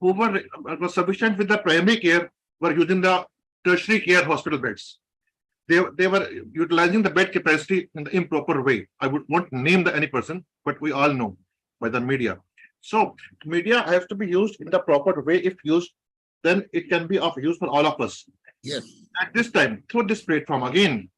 were sufficient with the primary care were using the tertiary care hospital beds. They were utilizing the bed capacity in the improper way. I would not name any person, but we all know by the media. So media has to be used in the proper way. If used, then it can be of use for all of us. Yes. At this time, through this platform, again,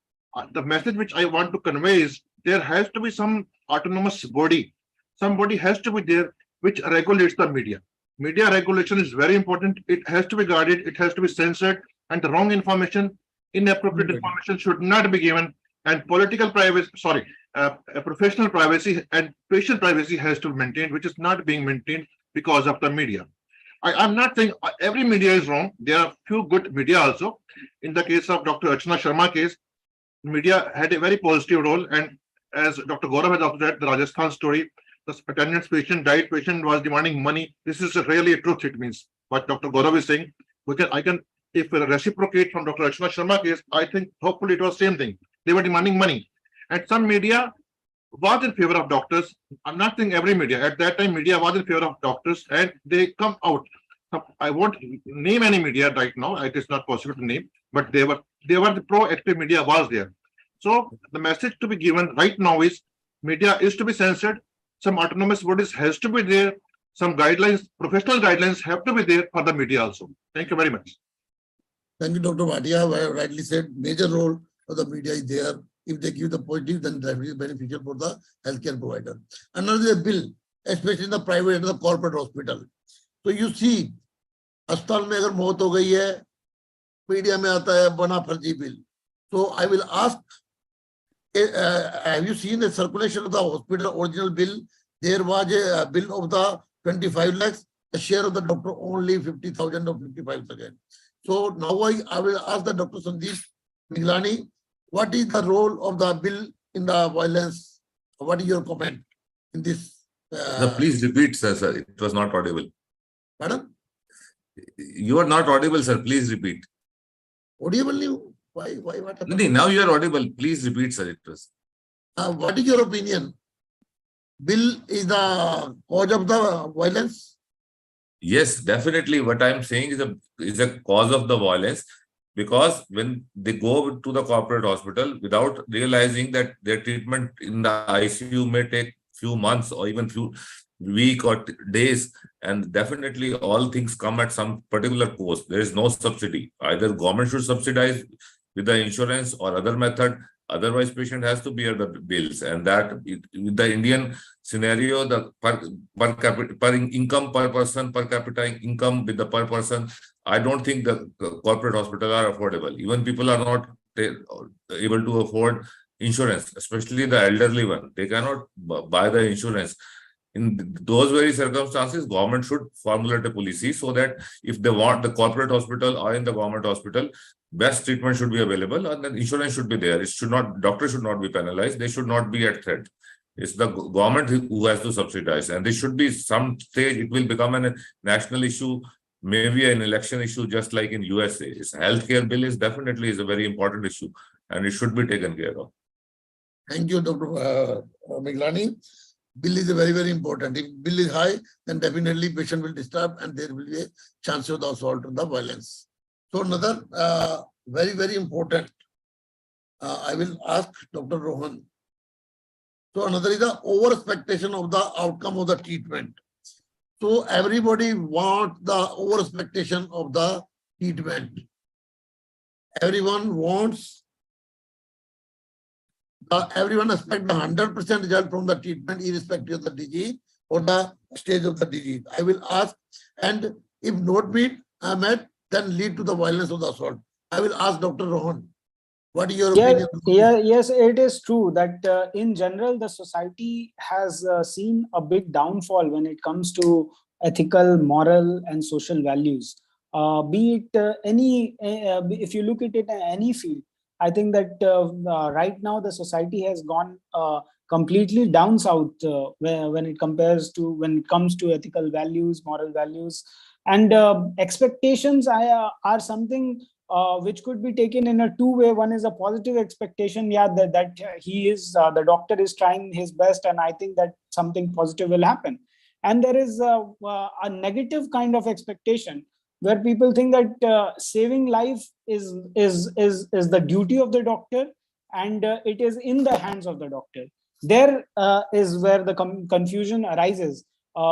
the message which I want to convey is there has to be some autonomous body. Somebody has to be there which regulates the media. Media regulation is very important. It has to be guarded. It has to be censored, and the wrong information, inappropriate information should not be given. And political privacy, professional privacy and patient privacy has to be maintained, which is not being maintained because of the media. I'm not saying every media is wrong. There are few good media also. In the case of Dr. Archana Sharma case, media had a very positive role. And as Dr. Gaurav has observed, the Rajasthan story, the attendance patient, diet patient was demanding money. This is really a truth. It means what Dr. Gaurav is saying. If we reciprocate from Dr. Archana Sharma case, I think hopefully it was same thing. They were demanding money. And some media was in favor of doctors. I'm not saying every media. At that time, media was in favor of doctors, and they come out. I won't name any media right now. It is not possible to name, but they were the proactive media was there. So the message to be given right now is media is to be censored. Some autonomous bodies has to be there. Some guidelines, professional guidelines have to be there for the media also. Thank you very much. Thank you, Dr. Bhatia. I rightly said major role of the media is there. If they give the positive, then that is beneficial for the healthcare provider. Another bill, especially in the private and the corporate hospital. So you see, अस्पताल में अगर मौत हो गई है, media में आता है बना फर्जी bill. So I will ask, have you seen the circulation of the hospital original bill? There was a bill of the 25 lakhs, the share of the doctor only 50,000 or 55,000. So now I will ask the Dr. Sandeep Miglani, what is the role of the bill in the violence? What is your comment in this? Please repeat, sir. It was not audible. Pardon? You are not audible, sir. Please repeat. Audible? Why? What happened? Now you are audible. Please repeat, sir. It was. What is your opinion? bill is the cause of the violence? Yes, definitely. What I'm saying is a cause of the violence, because when they go to the corporate hospital without realizing that their treatment in the ICU may take few months or even few week or days, and definitely all things come at some particular cost. There is no subsidy. Either government should subsidize with the insurance or other method. Otherwise, patient has to bear the bills, and that with the Indian scenario, the per income per person, per capita income with the per person, I don't think the corporate hospital are affordable. Even people are not able to afford insurance, especially the elderly one. They cannot buy the insurance. In those very circumstances, government should formulate a policy so that if they want the corporate hospital or in the government hospital, best treatment should be available and then insurance should be there. It should not, doctors should not be penalized. They should not be at threat. It's the government who has to subsidize, and this should be some stage. It will become a national issue, maybe an election issue, just like in USA. It's healthcare bill is definitely is a very important issue, and it should be taken care of. Thank you, Dr. Miglani. Bill is very, very important. If bill is high, then definitely patient will disturb and there will be a chance of the assault or the violence. So another very, very important, I will ask Dr. Rohan. So another is the over expectation of the outcome of the treatment. So everybody wants the over expectation of the treatment. Everyone wants everyone expect the 100% result from the treatment, irrespective of the disease or the stage of the disease. I will ask, and if not met, then lead to the violence of the assault. I will ask Dr. Rohan, what is your opinion? Yes, it is true that in general, the society has seen a big downfall when it comes to ethical, moral, and social values. Be it if you look at it in any field, I think that right now the society has gone completely down south when it comes to ethical values, moral values, and expectations are something which could be taken in a two-way. One is a positive expectation, that he is the doctor is trying his best, and I think that something positive will happen. And there is a negative kind of expectation where people think that saving life is the duty of the doctor, and it is in the hands of the doctor. There is where the confusion arises,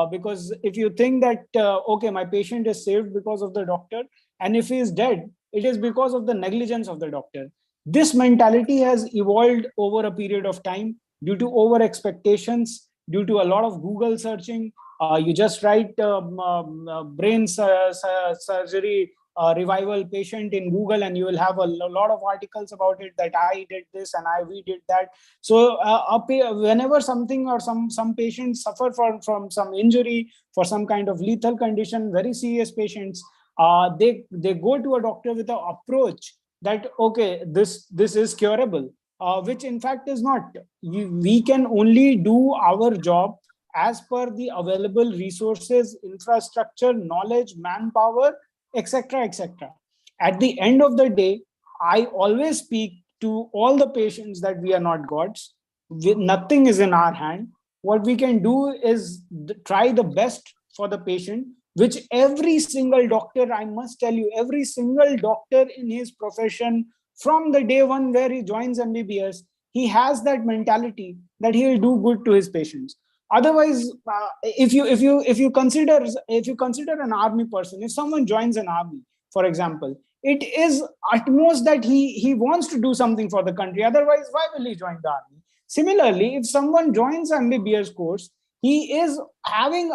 because if you think that okay, my patient is saved because of the doctor, and if he is dead, it is because of the negligence of the doctor. This mentality has evolved over a period of time due to over expectations, due to a lot of Google searching. You just write brain surgery revival patient in Google, and you will have a lot of articles about it, that I did this and we did that. So whenever something or some patients suffer from some injury, for some kind of lethal condition, very serious patients, they go to a doctor with an approach that okay, this is curable, which in fact is not. We can only do our job as per the available resources, infrastructure, knowledge, manpower, etc., etc. At the end of the day, I always speak to all the patients that we are not gods. Nothing is in our hand. What we can do is try the best for the patient, which every single doctor, I must tell you, every single doctor in his profession, from the day one where he joins MBBS, he has that mentality that he will do good to his patients. Otherwise, if you consider an army person, if someone joins an army, for example, it is at most that he wants to do something for the country. Otherwise, why will he join the army? Similarly, if someone joins MBBS course, he is having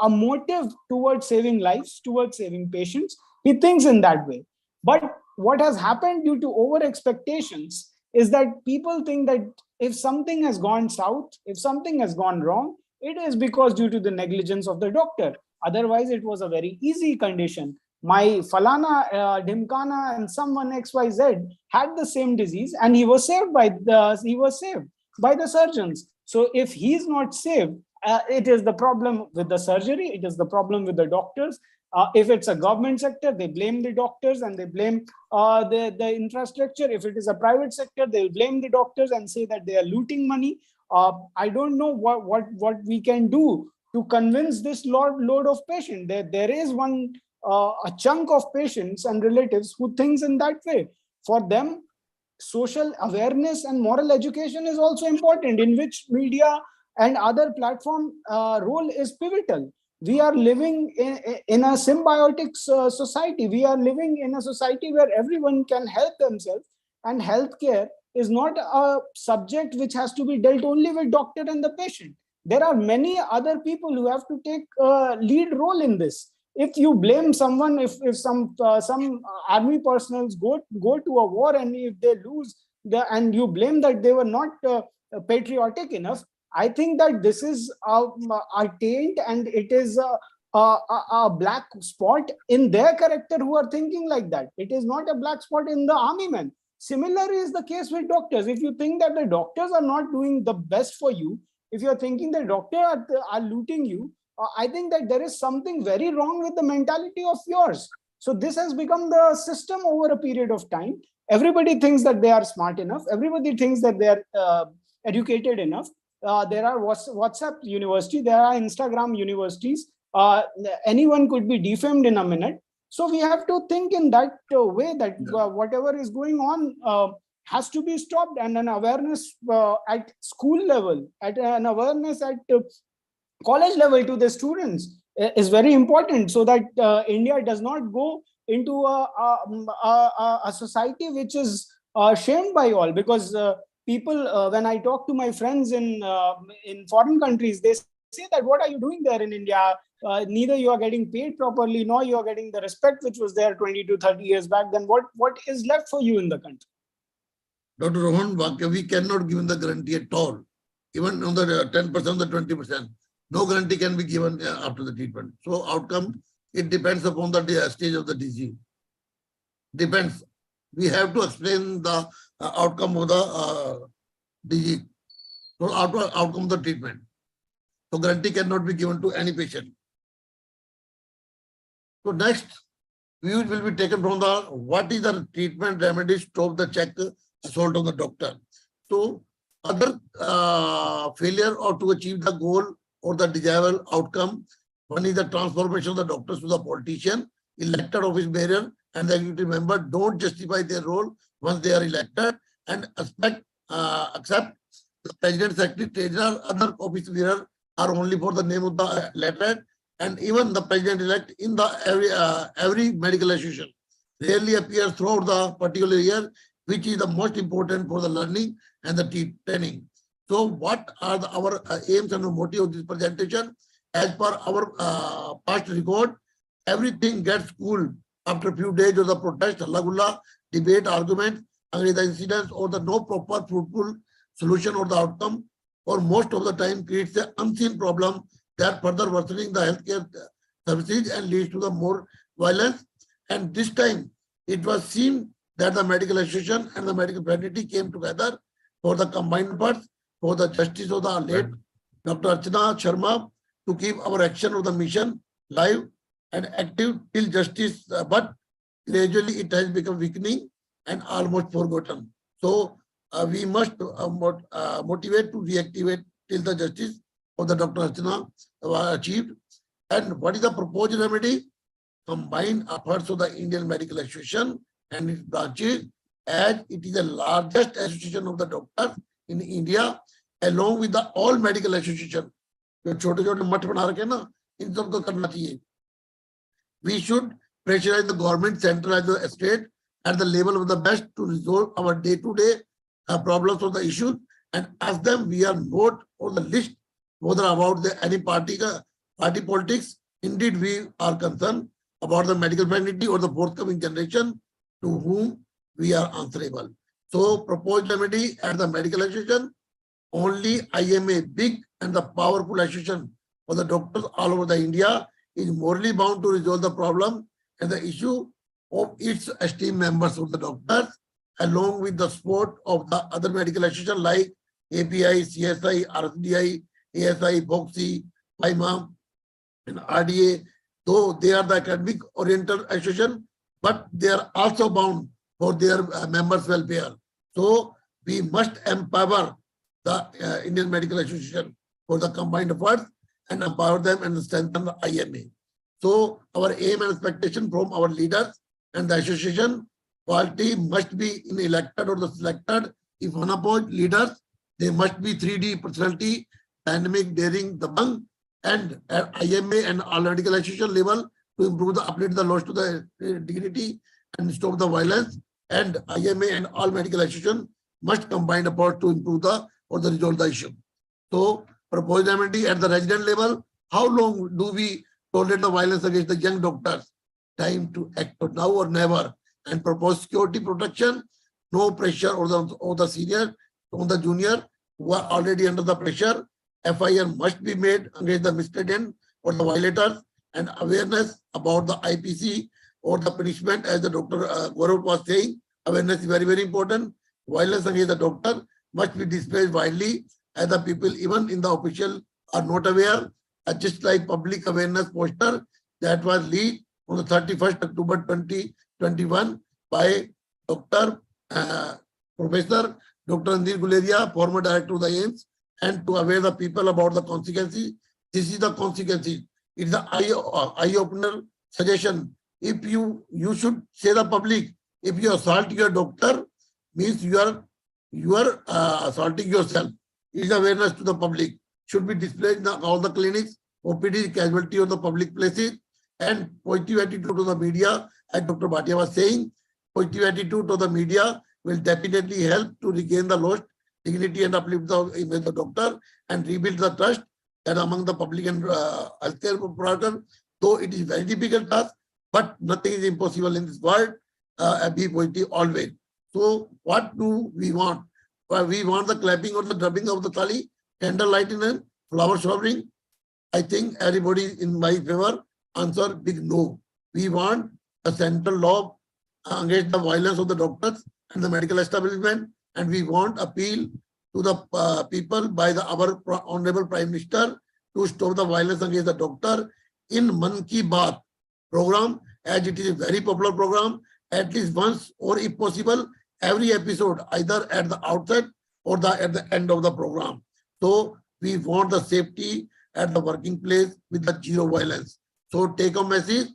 a motive towards saving lives, towards saving patients. He thinks in that way. But what has happened due to over expectations is that people think that if something has gone south, if something has gone wrong, it is because due to the negligence of the doctor. Otherwise, it was a very easy condition. My Falana, Dhimkana, and someone XYZ had the same disease, and he was saved by the surgeons. So if he's not saved, it is the problem with the surgery. It is the problem with the doctors. If it's a government sector, they blame the doctors and they blame the infrastructure. If it is a private sector, they'll blame the doctors and say that they are looting money. I don't know what we can do to convince this load of patients. There is one a chunk of patients and relatives who thinks in that way. For them, social awareness and moral education is also important, in which media and other platform role is pivotal. We are living in a symbiotic society. We are living in a society where everyone can help themselves, and healthcare is not a subject which has to be dealt only with doctor and the patient. There are many other people who have to take a lead role in this. If you blame someone, if some army personals go to a war, and if they lose and you blame that they were not patriotic enough, I think that this is a taint, and it is a black spot in their character who are thinking like that. It is not a black spot in the army men. Similar is the case with doctors. If you think that the doctors are not doing the best for you, if you're thinking the doctors are looting you, I think that there is something very wrong with the mentality of yours. So this has become the system over a period of time. Everybody thinks that they are smart enough. Everybody thinks that they are educated enough. There are WhatsApp university, there are Instagram universities. Anyone could be defamed in a minute. So we have to think in that way, that whatever is going on has to be stopped, and an awareness at school level, at an awareness at college level to the students is very important, so that India does not go into a society which is shamed by all. Because people, when I talk to my friends in foreign countries, they say that what are you doing there in India? Neither you are getting paid properly, nor you are getting the respect which was there 20 to 30 years back. Then what is left for you in the country? Dr. Rohan, we cannot give the guarantee at all. Even on the 10%, the 20%. No guarantee can be given after the treatment. So outcome, it depends upon the stage of the disease. Depends. We have to explain the outcome of the disease. So outcome of the treatment. So guarantee cannot be given to any patient. So next, views will be taken from the what is the treatment remedy, stop the check assault on the doctor. So other failure or to achieve the goal or the desirable outcome, one is the transformation of the doctors to the politician, elected office bearer, and the executive member don't justify their role once they are elected, and accept the president, secretary, treasurer, other office bearer are only for the name of the letterhead, and even the president-elect in the every medical association rarely appears throughout the particular year, which is the most important for the learning and the training. So what are our aims and motive of this presentation? As per our past record, everything gets cooled after a few days of the protest, halla, debate, argument, and the incidents or the no proper fruitful solution or the outcome, or most of the time creates an unseen problem that further worsening the healthcare services and leads to the more violence. And this time it was seen that the medical association and the medical fraternity came together for the combined efforts for the justice of the late Dr. Archana Sharma to keep our action of the mission live and active till justice, but gradually it has become weakening and almost forgotten. So we must motivate to reactivate till the justice of the Dr. Archana achieved. And what is the proposed remedy? Combined efforts of the Indian Medical Association and its branches, as it is the largest association of the doctors in India, along with the all medical association. We should pressurize the government, central as the state, at the level of the best to resolve our day-to-day problems of the issues, and ask them we are not on the list whether about any party politics. Indeed, we are concerned about the medical fraternity or the forthcoming generation to whom we are answerable. So proposed remedy at the medical association, only IMA, big and the powerful association for the doctors all over the India, is morally bound to resolve the problem and the issue of its esteemed members of the doctors, along with the support of the other medical associations like API, CSI, RCDI, ASI, BOXI, PIMA, and RDA. Though they are the academic oriented association, but they are also bound for their members' welfare. So we must empower the Indian Medical Association for the combined efforts and empower them and strengthen the IMA. So our aim and expectation from our leaders and the association quality must be in elected or the selected. If unopposed leaders, they must be 3D personality, dynamic, daring, the bung, and at IMA and all medical association level to improve the uplift the loss to the dignity and stop the violence. And IMA and all medical association must combine effort to improve the or the resolve the issue. So proposed amendment at the resident level, how long do we tolerate the violence against the young doctors? Time to act now or never. And propose security protection, no pressure or the senior on the junior who are already under the pressure. FIR must be made against the miscreant or the violators, and awareness about the IPC or the punishment, as the Dr. Gaurav was saying. Awareness is very, very important. Violence against the doctor must be displayed widely, as the people even in the official are not aware. Just like public awareness poster that was leaked on the 31st October 2021 by Dr. Professor Dr. Andir Guleria, former director of the AIMS, and to aware the people about the consequences. This is the consequences. It's the eye-opener suggestion. If you should say the public, if you assault your doctor, means you are assaulting yourself. It's awareness to the public. Should be displayed in all the clinics, OPD, casualty of the public places, and positive attitude to the media. As Dr. Bhatia was saying, positive attitude to the media will definitely help to regain the lost dignity and uplift the image of the doctor and rebuild the trust that among the public and healthcare provider. Though it is very difficult task, but nothing is impossible in this world. Be positive always. So what do we want? We want the clapping or the drumming of the thali, candle lighting and flower showering. I think everybody in my favor answer big no. We want a central law against the violence of the doctors and the medical establishment, and we want appeal to the people by our Honorable Prime Minister to stop the violence against the doctor in Man Ki Baat program, as it is a very popular program, at least once or if possible, every episode, either at the outset or at the end of the program. So we want the safety at the working place with the zero violence. So take a message,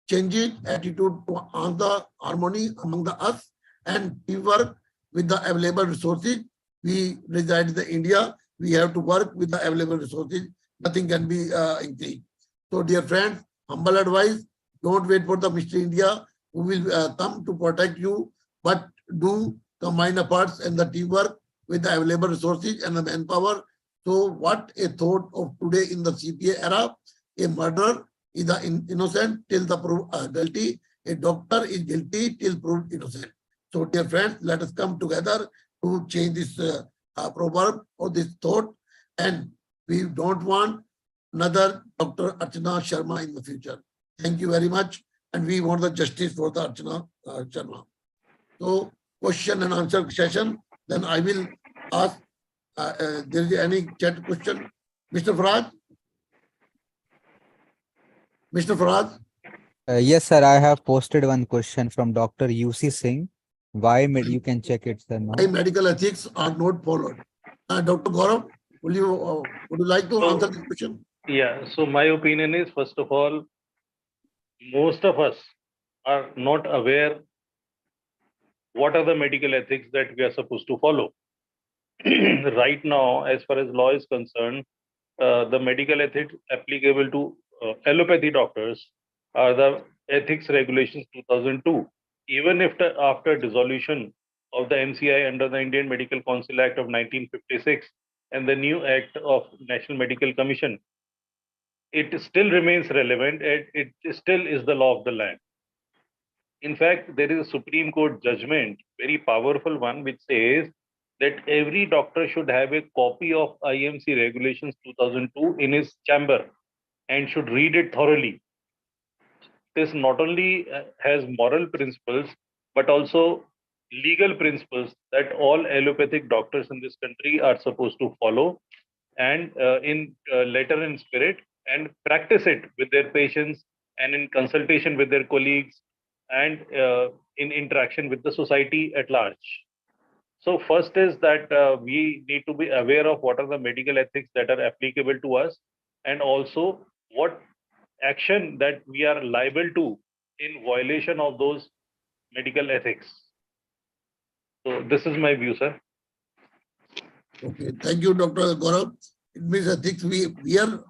change it, attitude to enhance the harmony among the us, and we work with the available resources. We reside in India. We have to work with the available resources. Nothing can be increased. So dear friends, humble advice, don't wait for the Mr. India who will come to protect you, but do combine efforts and the teamwork with the available resources and the manpower. So what a thought of today in the CPA era, a murderer is the innocent till the proved guilty, a doctor is guilty till proved innocent. So dear friends, let us come together to change this proverb or this thought, and we don't want another Dr. Archana Sharma in the future. Thank you very much, and we want the justice for the Archana Sharma. So question and answer session, then I will ask, there is any chat question? Mr. Faraj? Mr. Faraj? Yes, sir. I have posted one question from Dr. UC Singh. You can check it, sir. Now. Why medical ethics are not followed? Dr. Gaurav, would you like to answer this question? Yeah, so my opinion is, first of all, most of us are not aware what are the medical ethics that we are supposed to follow. Right now, as far as law is concerned, the medical ethics applicable to allopathy doctors are the Ethics Regulations 2002. Even if after dissolution of the MCI under the Indian Medical Council Act of 1956 and the new Act of National Medical Commission, it still remains relevant and it still is the law of the land. In fact, there is a Supreme Court judgment, very powerful one, which says that every doctor should have a copy of IMC Regulations 2002 in his chamber and should read it thoroughly. This not only has moral principles, but also legal principles that all allopathic doctors in this country are supposed to follow, and in letter and spirit, and practice it with their patients and in consultation with their colleagues and in interaction with the society at large. So first is that we need to be aware of what are the medical ethics that are applicable to us, and also what action that we are liable to in violation of those medical ethics. So this is my view, sir. Okay, thank you, Dr. Gaurav. It means ethics, we are,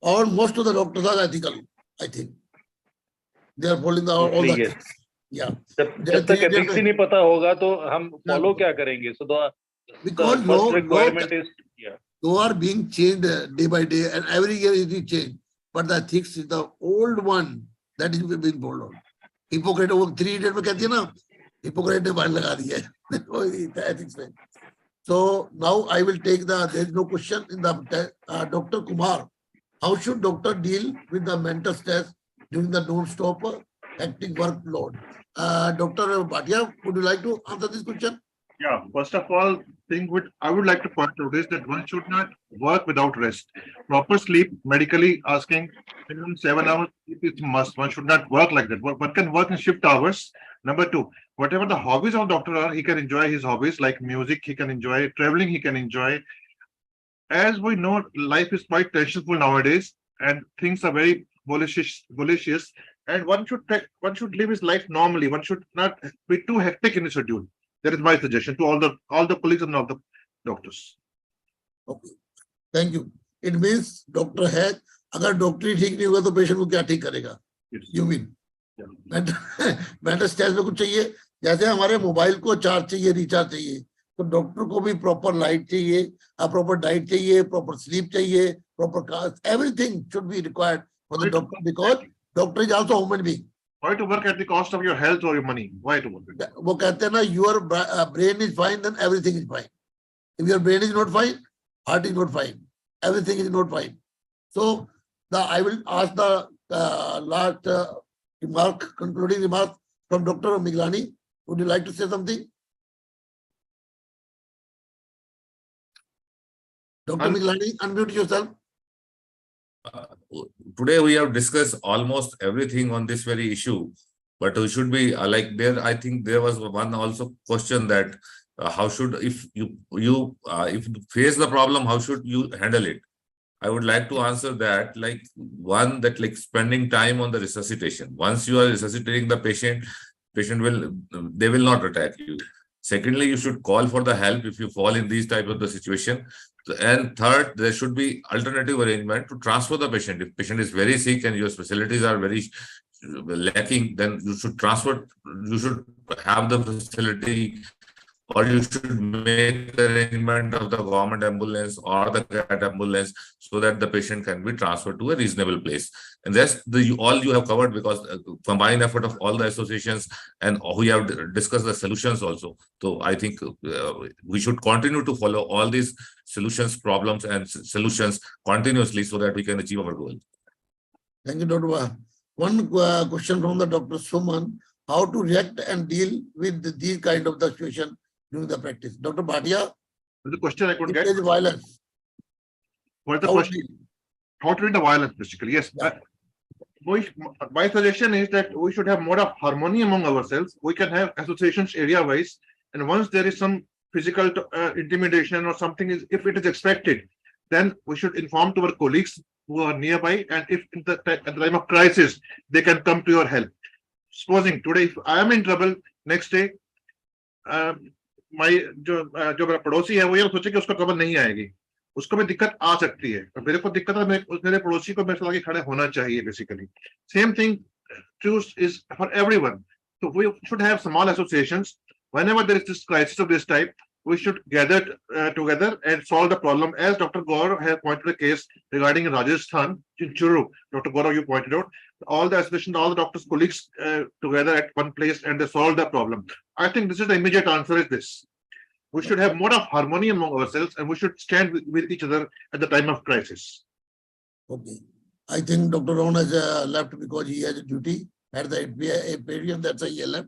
all most of the doctors are ethical, I think. They are following all Mostly, the yes. ethics. Yeah. जब तक ethics ही नहीं पता होगा तो हम follow क्या करेंगे? So the Because first requirement is, yeah. law are being changed day by day, and every year it is changed. But the ethics is the old one that is being followed. Hippocrates वो 3 idiot में कहती है ना, Hippocrates ने बाल लगा दिया है वही ethics में. So now I will take there is no question in the Dr. Kumar. How should doctor deal with the mental stress during the non-stop hectic workload? Dr. Bhatia, would you like to answer this question? Yeah, first of all, I would like to point out is that one should not work without rest. Proper sleep, medically asking, minimum 7 hours sleep is must. One should not work like that. One can work in shift hours. Number two, whatever the hobbies of doctor are, he can enjoy his hobbies like music, he can enjoy traveling, he can enjoy. As we know, life is quite tensionful nowadays, and things are very malicious, and one should live his life normally. One should not be too hectic in his schedule. That is my suggestion to all the colleagues and all the doctors. Okay, thank you. It means doctor है, अगर doctor ही ठीक नहीं होगा तो patient को क्या ठीक करेगा? You mean? मेंटल स्ट्रेस में कुछ चाहिए, जैसे हमारे मोबाइल को चार्ज चाहिए, रिचार्ज चाहिए, तो डॉक्टर को भी प्रॉपर लाइट चाहिए, प्रॉपर डाइट चाहिए, प्रॉपर स्लीप चाहिए, proper everything should be required for the doctor, because doctor is also human being. Why to work at the cost of your health or your money? Why to work? वो कहते हैं ना, your brain is fine, then everything is fine. If your brain is not fine, heart is not fine, everything is not fine. So I will ask the last concluding remark from Dr. Miglani. Would you like to say something? Dr. Miglani, unmute yourself. Today we have discussed almost everything on this very issue, but we should be like there. I think there was one also question that how should, if you face the problem, how should you handle it? I would like to answer that, like one, that like spending time on the resuscitation. Once you are resuscitating the patient they will not attack you. Secondly, you should call for the help if you fall in these type of the situation. And third, there should be alternative arrangement to transfer the patient. If patient is very sick and your facilities are very lacking, then you should have the facility, or you should make arrangement of the government ambulance or the cat ambulance so that the patient can be transferred to a reasonable place. And that's all you have covered, because combined effort of all the associations, and we have discussed the solutions also. So I think we should continue to follow all these solutions, problems and solutions continuously so that we can achieve our goal. Thank you, Dr. One question from the Dr. Suman: how to react and deal with these kind of the situation during the practice? Dr. Bhatia, the question I could get is violence. What the question? How to read the violence, basically. Yes. Yeah. My suggestion is that we should have more of harmony among ourselves. We can have associations area-wise, and once there is some physical intimidation or something, if it is expected, then we should inform to our colleagues who are nearby, and if at the time of crisis, they can come to your help. Supposing today, if I am in trouble, next day, जो मेरा पड़ोसी है वो ये सोचे कि उसको trouble नहीं आएगी, उसको भी दिक्कत आ सकती है, मेरे को दिक्कत है, मेरे पड़ोसी को मेरे साथ खड़े होना चाहिए. Basically, same thing is for everyone. So we should have small associations. Whenever there is this crisis of this type, we should gather together and solve the problem. As Dr. Gaurav has pointed a case regarding Rajasthan, in Churu, Dr. Gaurav, you pointed out, all the associations, all the doctors' colleagues together at one place, and they solve the problem. I think this is the immediate answer is this. We should have more of harmony among ourselves, and we should stand with each other at the time of crisis. Okay. I think Dr. Rohan has left because he has a duty at the pavilion. That's why he left.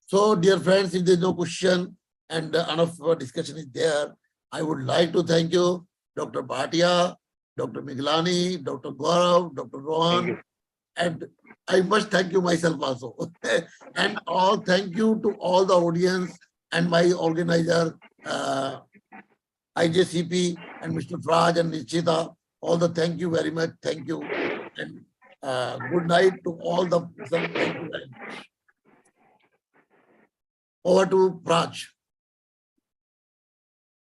So, dear friends, if there's no question and enough discussion is there, I would like to thank you, Dr. Bhatia, Dr. Miglani, Dr. Gaurav, Dr. Rohan, and I must thank you myself also. And thank you to all the audience and my organizer, IJCP, and Mr. Raj and Nichita. All the thank you very much. Thank you. And good night to all the person. Thank you very much. Over to Raj.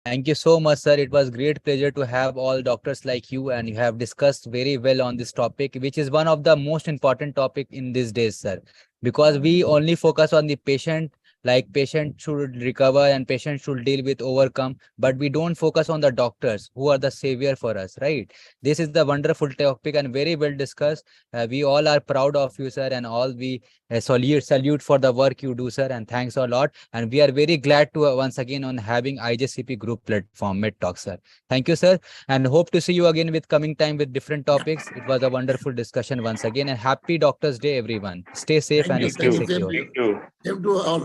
Thank you so much, sir. It was great pleasure to have all doctors like you, and you have discussed very well on this topic, which is one of the most important topic in these days, sir. Because we only focus on the patient, like patient should recover and patient should deal with overcome, but we don't focus on the doctors who are the savior for us, right? This is the wonderful topic and very well discussed. We all are proud of you, sir, and all we salute for the work you do, sir, and thanks a lot. And we are very glad to once again on having IJCP group platform MedTalk, sir. Thank you, sir, and hope to see you again with coming time with different topics. It was a wonderful discussion once again, and happy Doctors Day, everyone. Stay safe Thank and you. stay Thank you. secure. Thank you. Same to all.